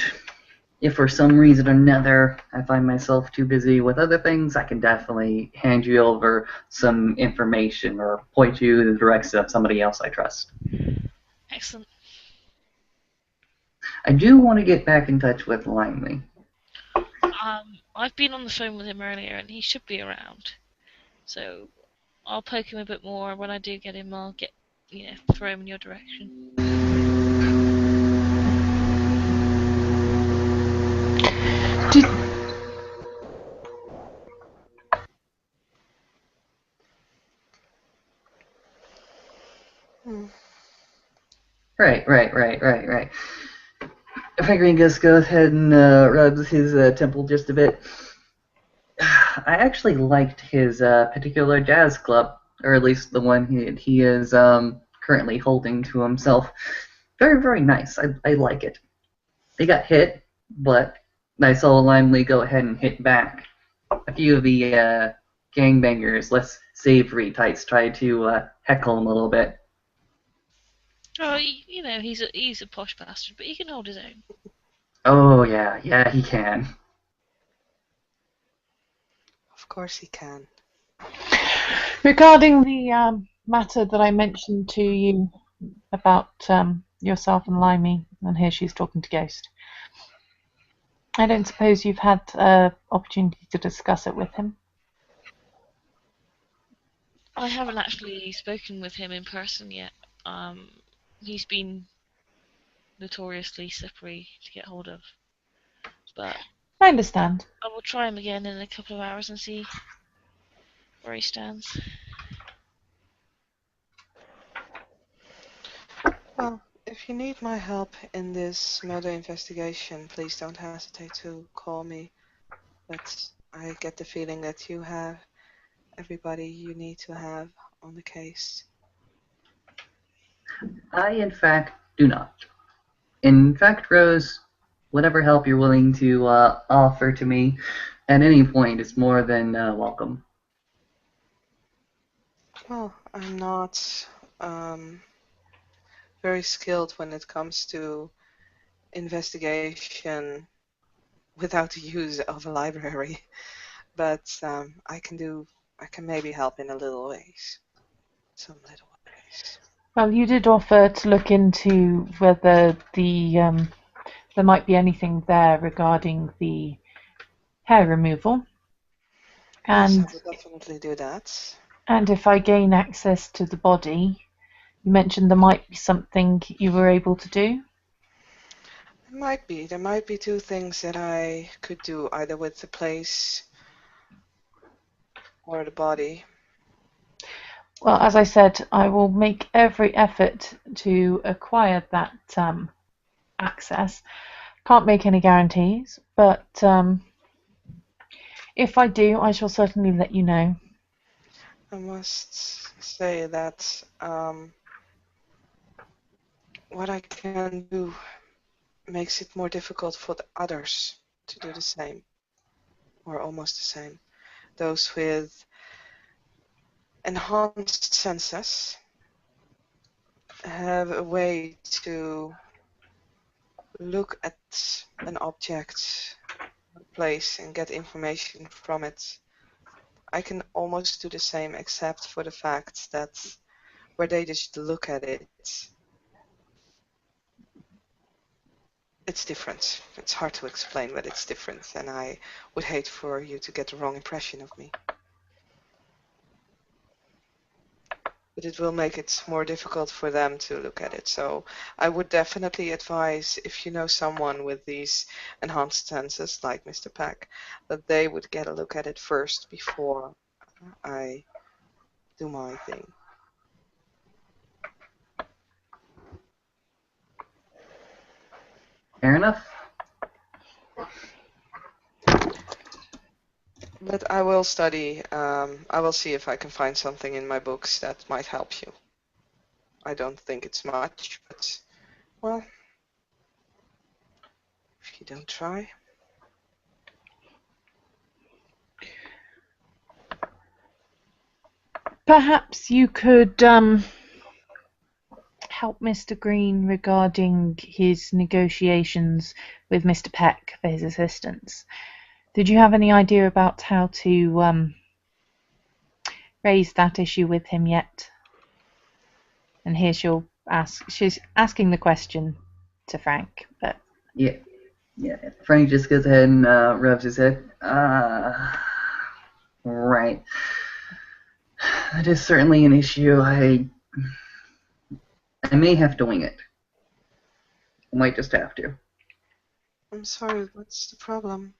if for some reason or another I find myself too busy with other things, I can definitely hand you over some information or point you in the direction of somebody else I trust. Excellent. I do want to get back in touch with Limey. I've been on the phone with him earlier, and he should be around. So I'll poke him a bit more. When I do get him, I'll throw him in your direction. Right. Fingeringus goes ahead and rubs his temple just a bit. I actually liked his particular jazz club, or at least the one he is currently holding to himself. Very, very nice. I like it. They got hit, but I saw Limely go ahead and hit back. A few of the gangbangers, less savory types, tried to heckle him a little bit. Oh, he's a posh bastard, but he can hold his own. Oh yeah, he can. Of course he can. Regarding the matter that I mentioned to you about yourself and Limey, and here she's talking to Ghost. I don't suppose you've had opportunity to discuss it with him? I haven't actually spoken with him in person yet. He's been notoriously slippery to get hold of. But I understand. I will try him again in a couple of hours and see where he stands. Well, if you need my help in this murder investigation, please don't hesitate to call me. But I get the feeling that you have everybody you need to have on the case. I, in fact, do not. In fact, Rose, whatever help you're willing to offer to me at any point is more than welcome. Well, I'm not very skilled when it comes to investigation without the use of a library, but I can do I can maybe help in a little ways. Some little ways. Well, you did offer to look into whether there might be anything there regarding the hair removal, Yes, I and will definitely do that. if I gain access to the body, you mentioned there might be something you were able to do. It might be. There might be two things that I could do, either with the place or the body. Well, as I said, I will make every effort to acquire that access. Can't make any guarantees, but if I do, I shall certainly let you know. I must say that what I can do makes it more difficult for the others to do the same, or almost the same. Those with enhanced senses have a way to look at an object, a place, and get information from it. I can almost do the same, except for the fact that where they just look at it, it's different. It's hard to explain, but it's different, and I would hate for you to get the wrong impression of me. But it will make it more difficult for them to look at it. So I would definitely advise, if you know someone with these enhanced senses, like Mr. Peck, that they would get a look at it first before I do my thing. Fair enough. But I will study, I will see if I can find something in my books that might help you. I don't think it's much, but, well, if you don't try. Perhaps you could help Mr. Green regarding his negotiations with Mr. Peck for his assistance. Did you have any idea about how to raise that issue with him yet? And here she's asking the question to Frank, but Yeah. Frank just goes ahead and rubs his head. Right. That is certainly an issue. I may have to wing it. I might just have to. I'm sorry, what's the problem?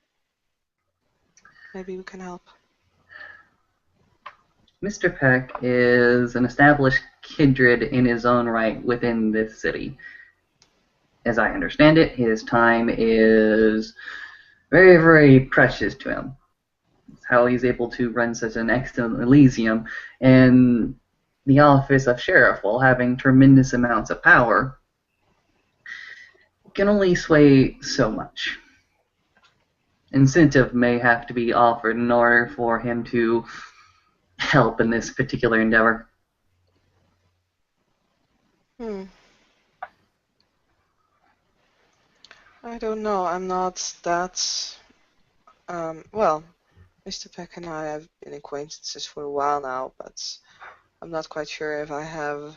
Maybe we can help. Mr. Peck is an established kindred in his own right within this city. As I understand it, his time is very, very precious to him. It's how he's able to run such an excellent Elysium, and the office of sheriff, while having tremendous amounts of power, can only sway so much. Incentive may have to be offered in order for him to help in this particular endeavor. I don't know. I'm not that. Well, Mr. Peck and I have been acquaintances for a while now, but I'm not quite sure if I have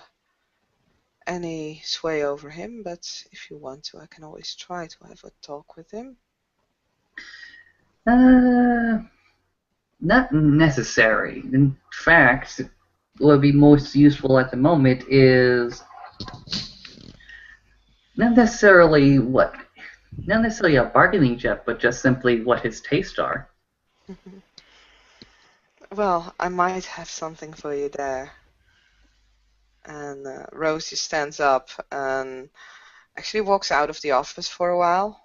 any sway over him. But if you want to, I can always try to have a talk with him. Not necessary. In fact, what would be most useful at the moment is not necessarily a bargaining chip, but just simply what his tastes are. Well, I might have something for you there. And Rosie stands up and actually walks out of the office for a while.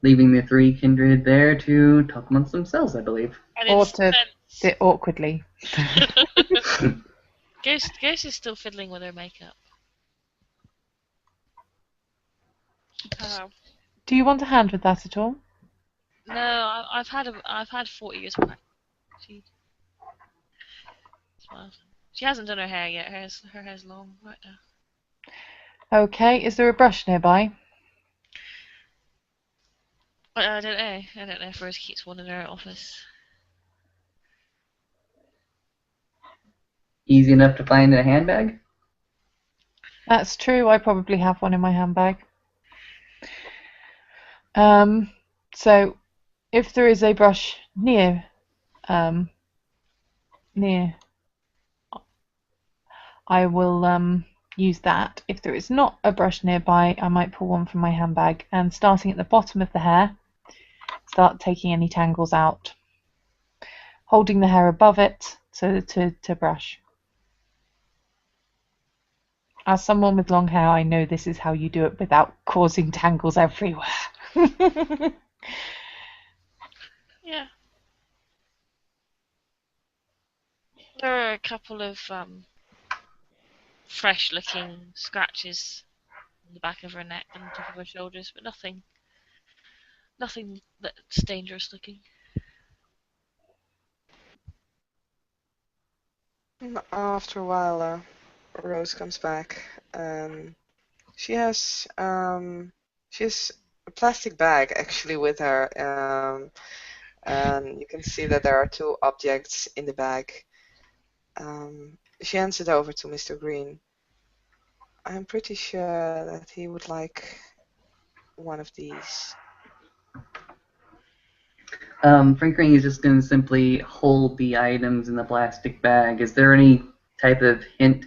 Leaving the three kindred there to talk amongst themselves, I believe. And or it's to sit awkwardly. Ghost is still fiddling with her makeup. Do you want a hand with that at all? No, I've had 40 years of practice. She hasn't done her hair yet. Her hair's long right now. Okay, is there a brush nearby? I don't know. I don't know if Rose keeps one in her office. Easy enough to find in a handbag? That's true, I probably have one in my handbag. So if there is a brush near, near, I will use that. If there is not a brush nearby, I might pull one from my handbag and starting at the bottom of the hair, start taking any tangles out, holding the hair above it to brush. As someone with long hair, I know this is how you do it without causing tangles everywhere. Yeah. There are a couple of fresh-looking scratches on the back of her neck and top of her shoulders, but nothing that's dangerous looking. After a while, Rose comes back, and she has a plastic bag actually with her, and you can see that there are two objects in the bag. She hands it over to Mr. Green. I'm pretty sure that he would like one of these. Frank Green is just going to simply hold the items in the plastic bag. Is there any type of hint,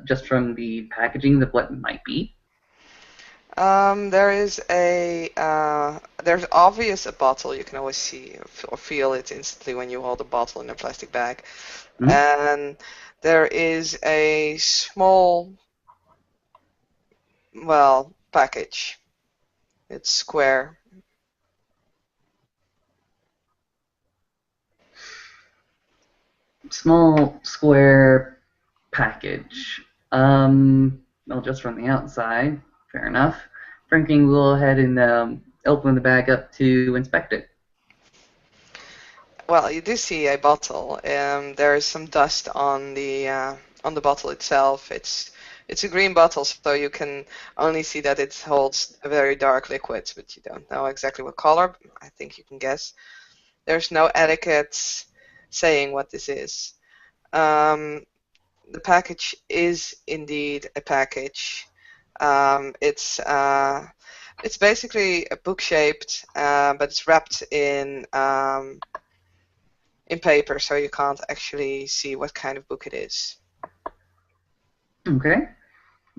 just from the packaging, of what it might be? There is there's obvious a bottle. You can always see or feel it instantly when you hold a bottle in a plastic bag. Hmm? And there is a small, well, package. It's square. Small square package. Well, just from the outside, fair enough. Franklin will go ahead and open the bag up to inspect it. Well, you do see a bottle. There is some dust on the bottle itself. It's a green bottle, so you can only see that it holds a very dark liquid, but you don't know exactly what color. I think you can guess. There's no etiquette saying what this is. The package is indeed a package. It's basically a book shaped, but it's wrapped in paper, so you can't actually see what kind of book it is. Okay.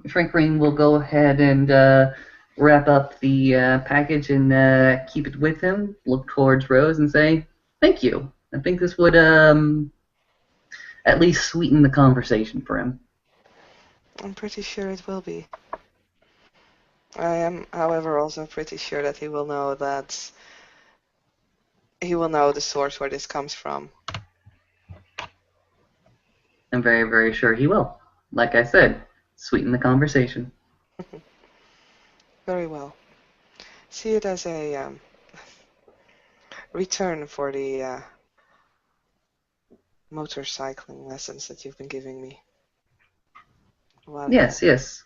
Frank Green will go ahead and wrap up the package and keep it with him, look towards Rose and say, "Thank you. I think this would at least sweeten the conversation for him." I'm pretty sure it will be. I am, however, also pretty sure that he will know the source where this comes from. I'm very, very sure he will. Like I said, sweeten the conversation. Very well. See it as a return for the motorcycling lessons that you've been giving me a while ago. Yes, yes.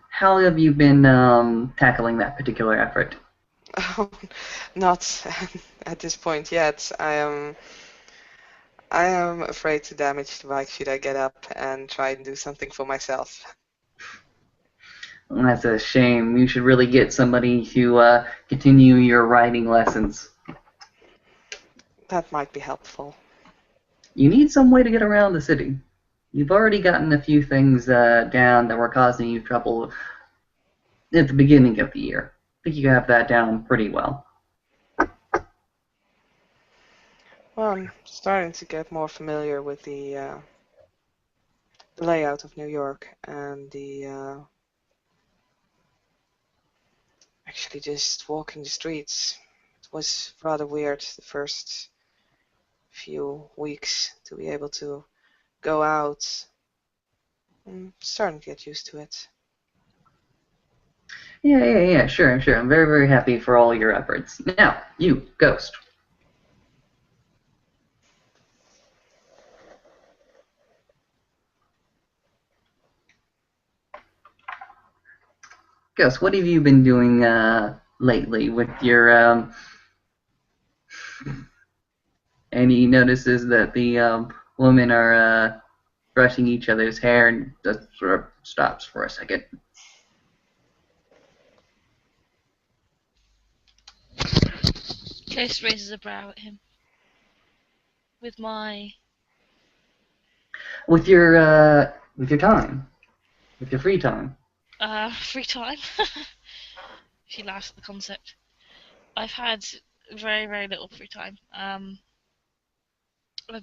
How have you been tackling that particular effort? Not at this point yet. I am afraid to damage the bike should I get up and try and do something for myself. Well, that's a shame. You should really get somebody to continue your riding lessons. That might be helpful. You need some way to get around the city. You've already gotten a few things down that were causing you trouble at the beginning of the year. I think you have that down pretty well. Well, I'm starting to get more familiar with the layout of New York and actually just walking the streets. It was rather weird the first few weeks to be able to go out. I'm starting to get used to it. Yeah, sure. I'm very, very happy for all your efforts. Now, you, Ghost. Gus, what have you been doing lately with your and he notices that the women are brushing each other's hair and just sort of stops for a second. Ghost raises a brow at him. With my With your time, with your free time. free time. She laughs at the concept. I've had very, very little free time. I've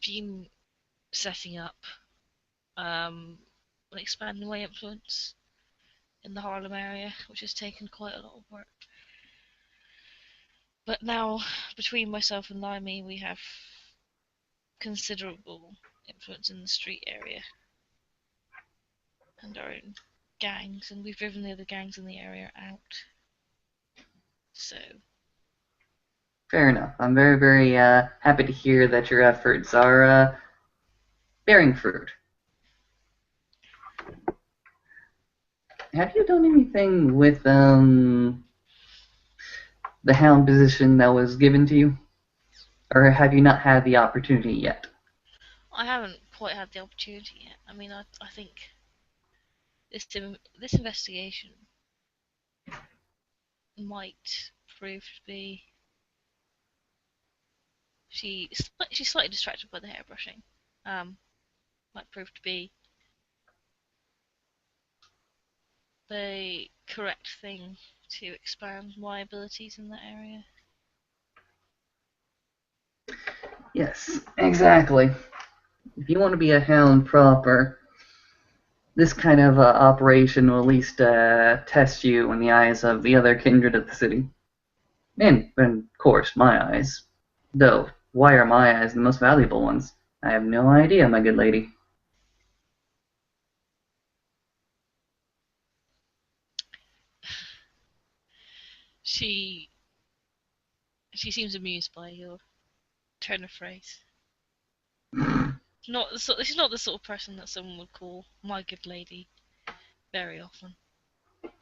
been setting up and expanding my influence in the Harlem area, which has taken quite a lot of work. But now, between myself and Limey, we have considerable influence in the street area and our own gangs, and we've driven the other gangs in the area out. So, Fair enough. I'm very, very happy to hear that your efforts are bearing fruit. Have you done anything with the hound position that was given to you? Or have you not had the opportunity yet? I haven't quite had the opportunity yet. I mean, I think this investigation might prove to be. She's slightly distracted by the hairbrushing. Might prove to be the correct thing to expand my abilities in that area. Yes, exactly. If you want to be a hound proper, this kind of operation will at least test you in the eyes of the other kindred of the city. And, of course, my eyes. Though, why are my eyes the most valuable ones? I have no idea, my good lady. She seems amused by your turn of phrase. She's not the sort of person that someone would call my good lady very often.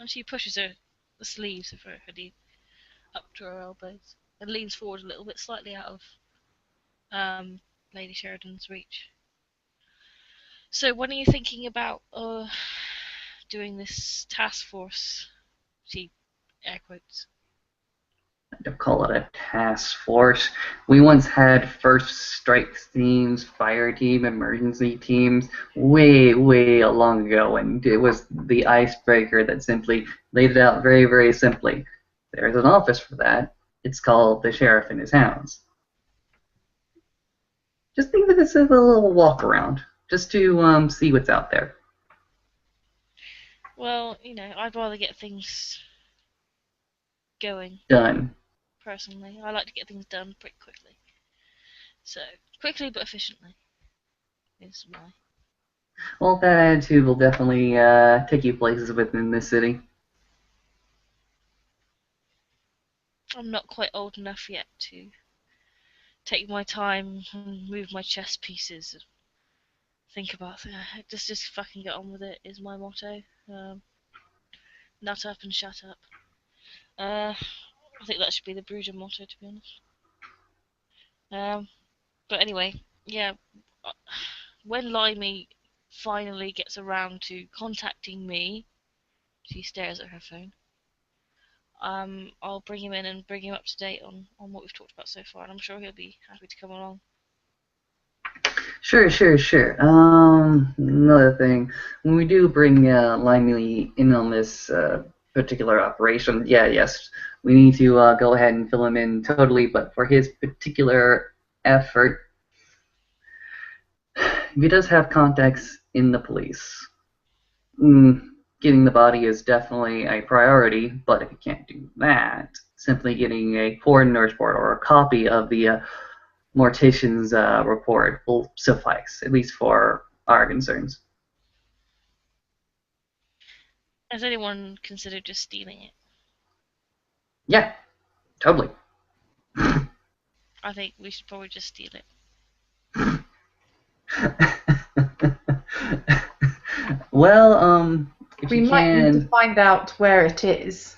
And she pushes the sleeves of her hoodie up to her elbows and leans forward a little bit, slightly out of Lady Sheridan's reach. So when are you thinking about doing this task force? She air quotes. Don't call it a task force. We once had first strike teams, fire team, emergency teams, way, way long ago, and it was the icebreaker that simply laid it out very, very simply. There's an office for that. It's called the Sheriff and His Hounds. Just think of this as a little walk around, just to see what's out there. Well, I'd rather get things going. Done. Personally, I like to get things done pretty quickly. So, quickly but efficiently is my... Well, that attitude will definitely take you places within this city. I'm not quite old enough yet to take my time and move my chess pieces. Think about it. Just fucking get on with it is my motto. Nut up and shut up. I think that should be the Bruger motto, to be honest. But anyway, yeah. When Limey finally gets around to contacting me, she stares at her phone. I'll bring him in and bring him up to date on what we've talked about so far, and I'm sure he'll be happy to come along. Sure. Another thing, when we do bring Limey in on this particular operation, yes, we need to go ahead and fill him in totally, but for his particular effort, he does have contacts in the police. Getting the body is definitely a priority, but if you can't do that, simply getting a coroner's report or a copy of the mortician's report will suffice, at least for our concerns. Has anyone considered just stealing it? Yeah, totally. I think we should probably just steal it. Well, If We you might need to can, find out where it is.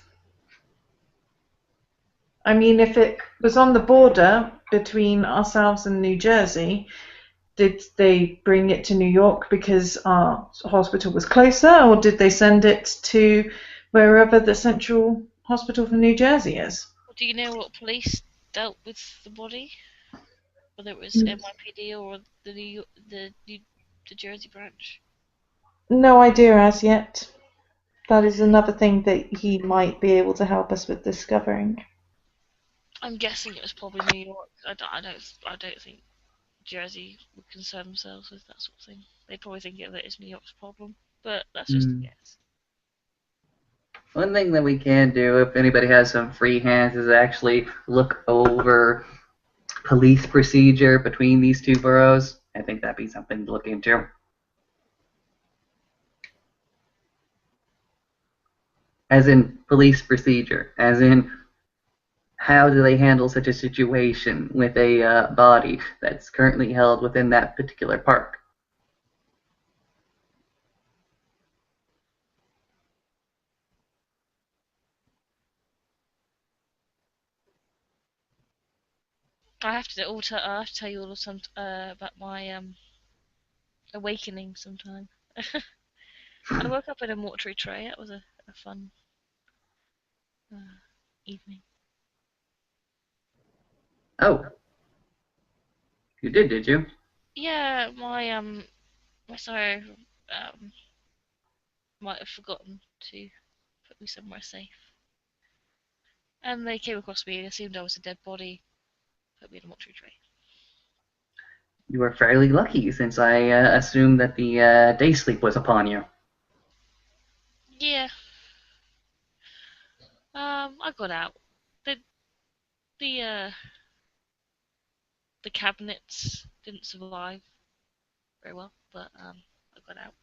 I mean, if it was on the border between ourselves and New Jersey, did they bring it to New York because our hospital was closer, or did they send it to wherever the central hospital for New Jersey is? Do you know what police dealt with the body? Whether it was NYPD or the Jersey branch? No idea as yet. That is another thing that he might be able to help us with discovering. I'm guessing it was probably New York. I don't think Jersey would concern themselves with that sort of thing. They probably think of it as New York's problem, but that's just a guess. one thing that we can do, if anybody has some free hands, is actually look over police procedure between these two boroughs. I think that'd be something to look into. As in police procedure, as in how do they handle such a situation with a body that's currently held within that particular park. I have to tell you all of some about my awakening sometime. I woke up in a mortuary tray. That was a fun evening. Oh, you did you? Yeah, my sorrow might have forgotten to put me somewhere safe, and they came across me and assumed I was a dead body. Put me in a mortuary tray. You were fairly lucky, since I assumed that the day sleep was upon you. Yeah. I got out. The the uh the cabinets didn't survive very well, but I got out.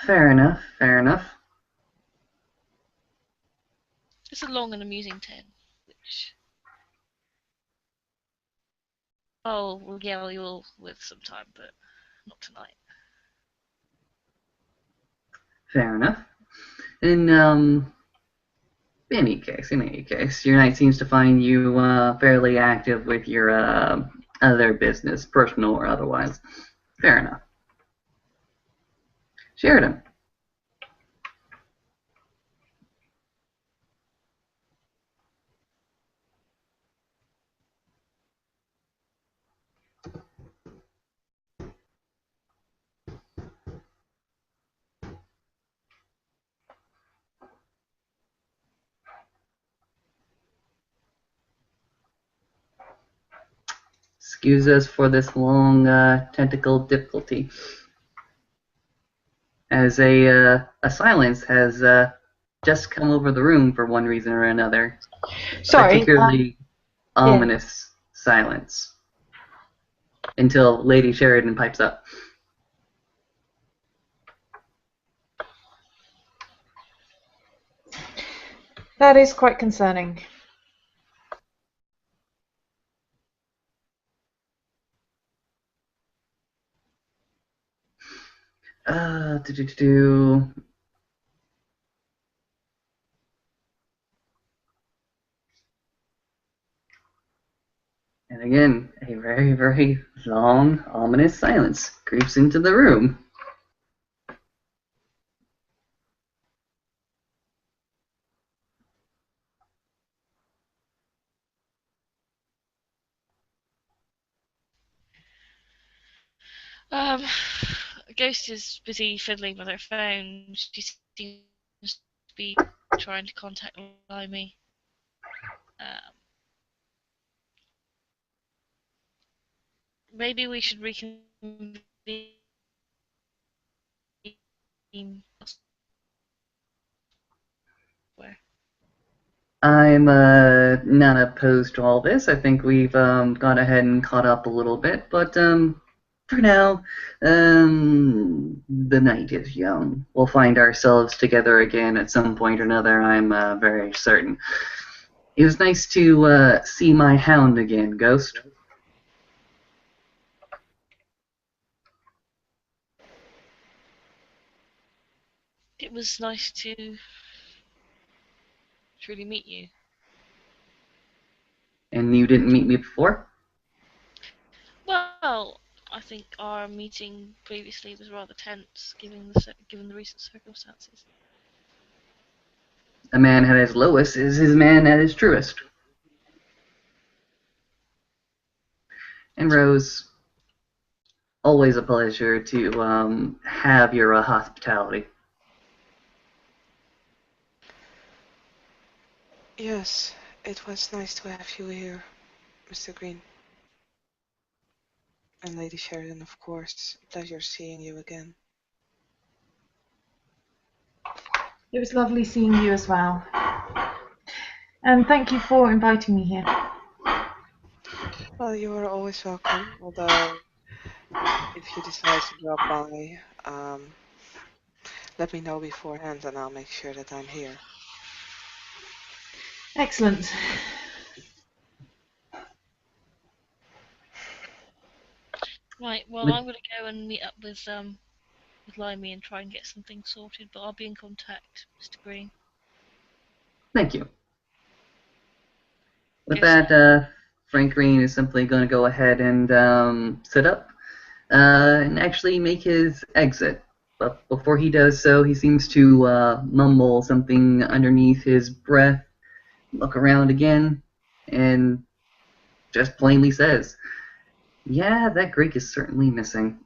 Fair enough, fair enough. It's a long and amusing tale, which I'll regale you all with sometime, but not tonight. Fair enough. In any case, your night seems to find you fairly active with your other business, personal or otherwise. Fair enough. Sheridan. Excuse us for this long technical difficulty. As a silence has just come over the room for one reason or another. Sorry. Particularly ominous silence. Until Lady Sheridan pipes up. That is quite concerning. Do. And again, a very, very long, ominous silence creeps into the room. Ghost is busy fiddling with her phone. She seems to be trying to contact Limey. Maybe we should reconvene. Where? I'm not opposed to all this. I think we've gone ahead and caught up a little bit, but for now, the night is young. We'll find ourselves together again at some point or another, I'm very certain. It was nice to see my hound again, Ghost. It was nice to truly meet you. And you didn't meet me before? Well, I think our meeting previously was rather tense, given the recent circumstances. A man at his lowest is his man at his truest. And Rose, always a pleasure to have your hospitality. Yes, it was nice to have you here, Mr. Green. And Lady Sheridan, of course. Pleasure seeing you again. It was lovely seeing you as well. And thank you for inviting me here. Well, you are always welcome, although if you decide to drop by, let me know beforehand and I'll make sure that I'm here. Excellent. Right, well, I'm going to go and meet up with Limey and try and get something sorted, but I'll be in contact, Mr. Green. Thank you. With Yes. that, Frank Green is simply going to go ahead and sit up and actually make his exit. But before he does so, he seems to mumble something underneath his breath, look around again, and just plainly says, "Yeah, that Greek is certainly missing."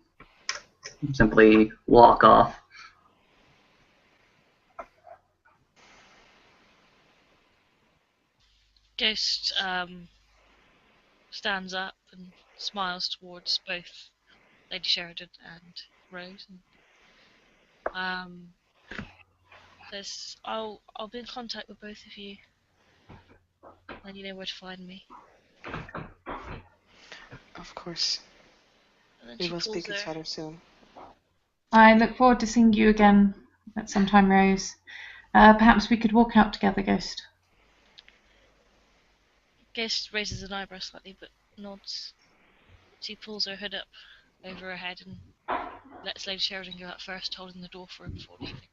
Simply walk off. Ghost stands up and smiles towards both Lady Sheridan and Rose, and says, "I'll be in contact with both of you, and you know where to find me." Of course. And then We she will pulls speak each her. other soon. I look forward to seeing you again at some time, Rose. Perhaps we could walk out together, Ghost. Ghost raises an eyebrow slightly, but nods. She pulls her hood up over her head and lets Lady Sheridan go out first, holding the door for her before leaving.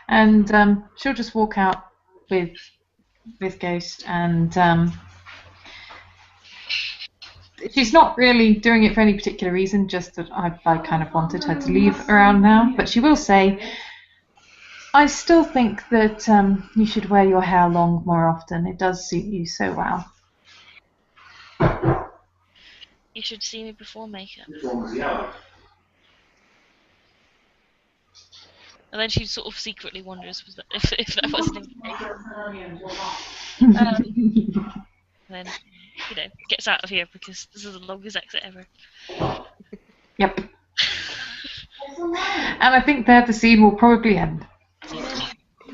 And she'll just walk out with Ghost, and she's not really doing it for any particular reason, just that I kind of wanted her to leave around now. But she will say, "I still think that you should wear your hair long more often. It does suit you so well." You should see me before makeup. And then she sort of secretly wonders if that was an invitation. And then, gets out of here because this is the longest exit ever. Yep. And I think there the scene will probably end.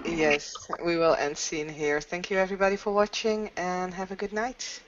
Yes, we will end scene here. Thank you everybody for watching and have a good night.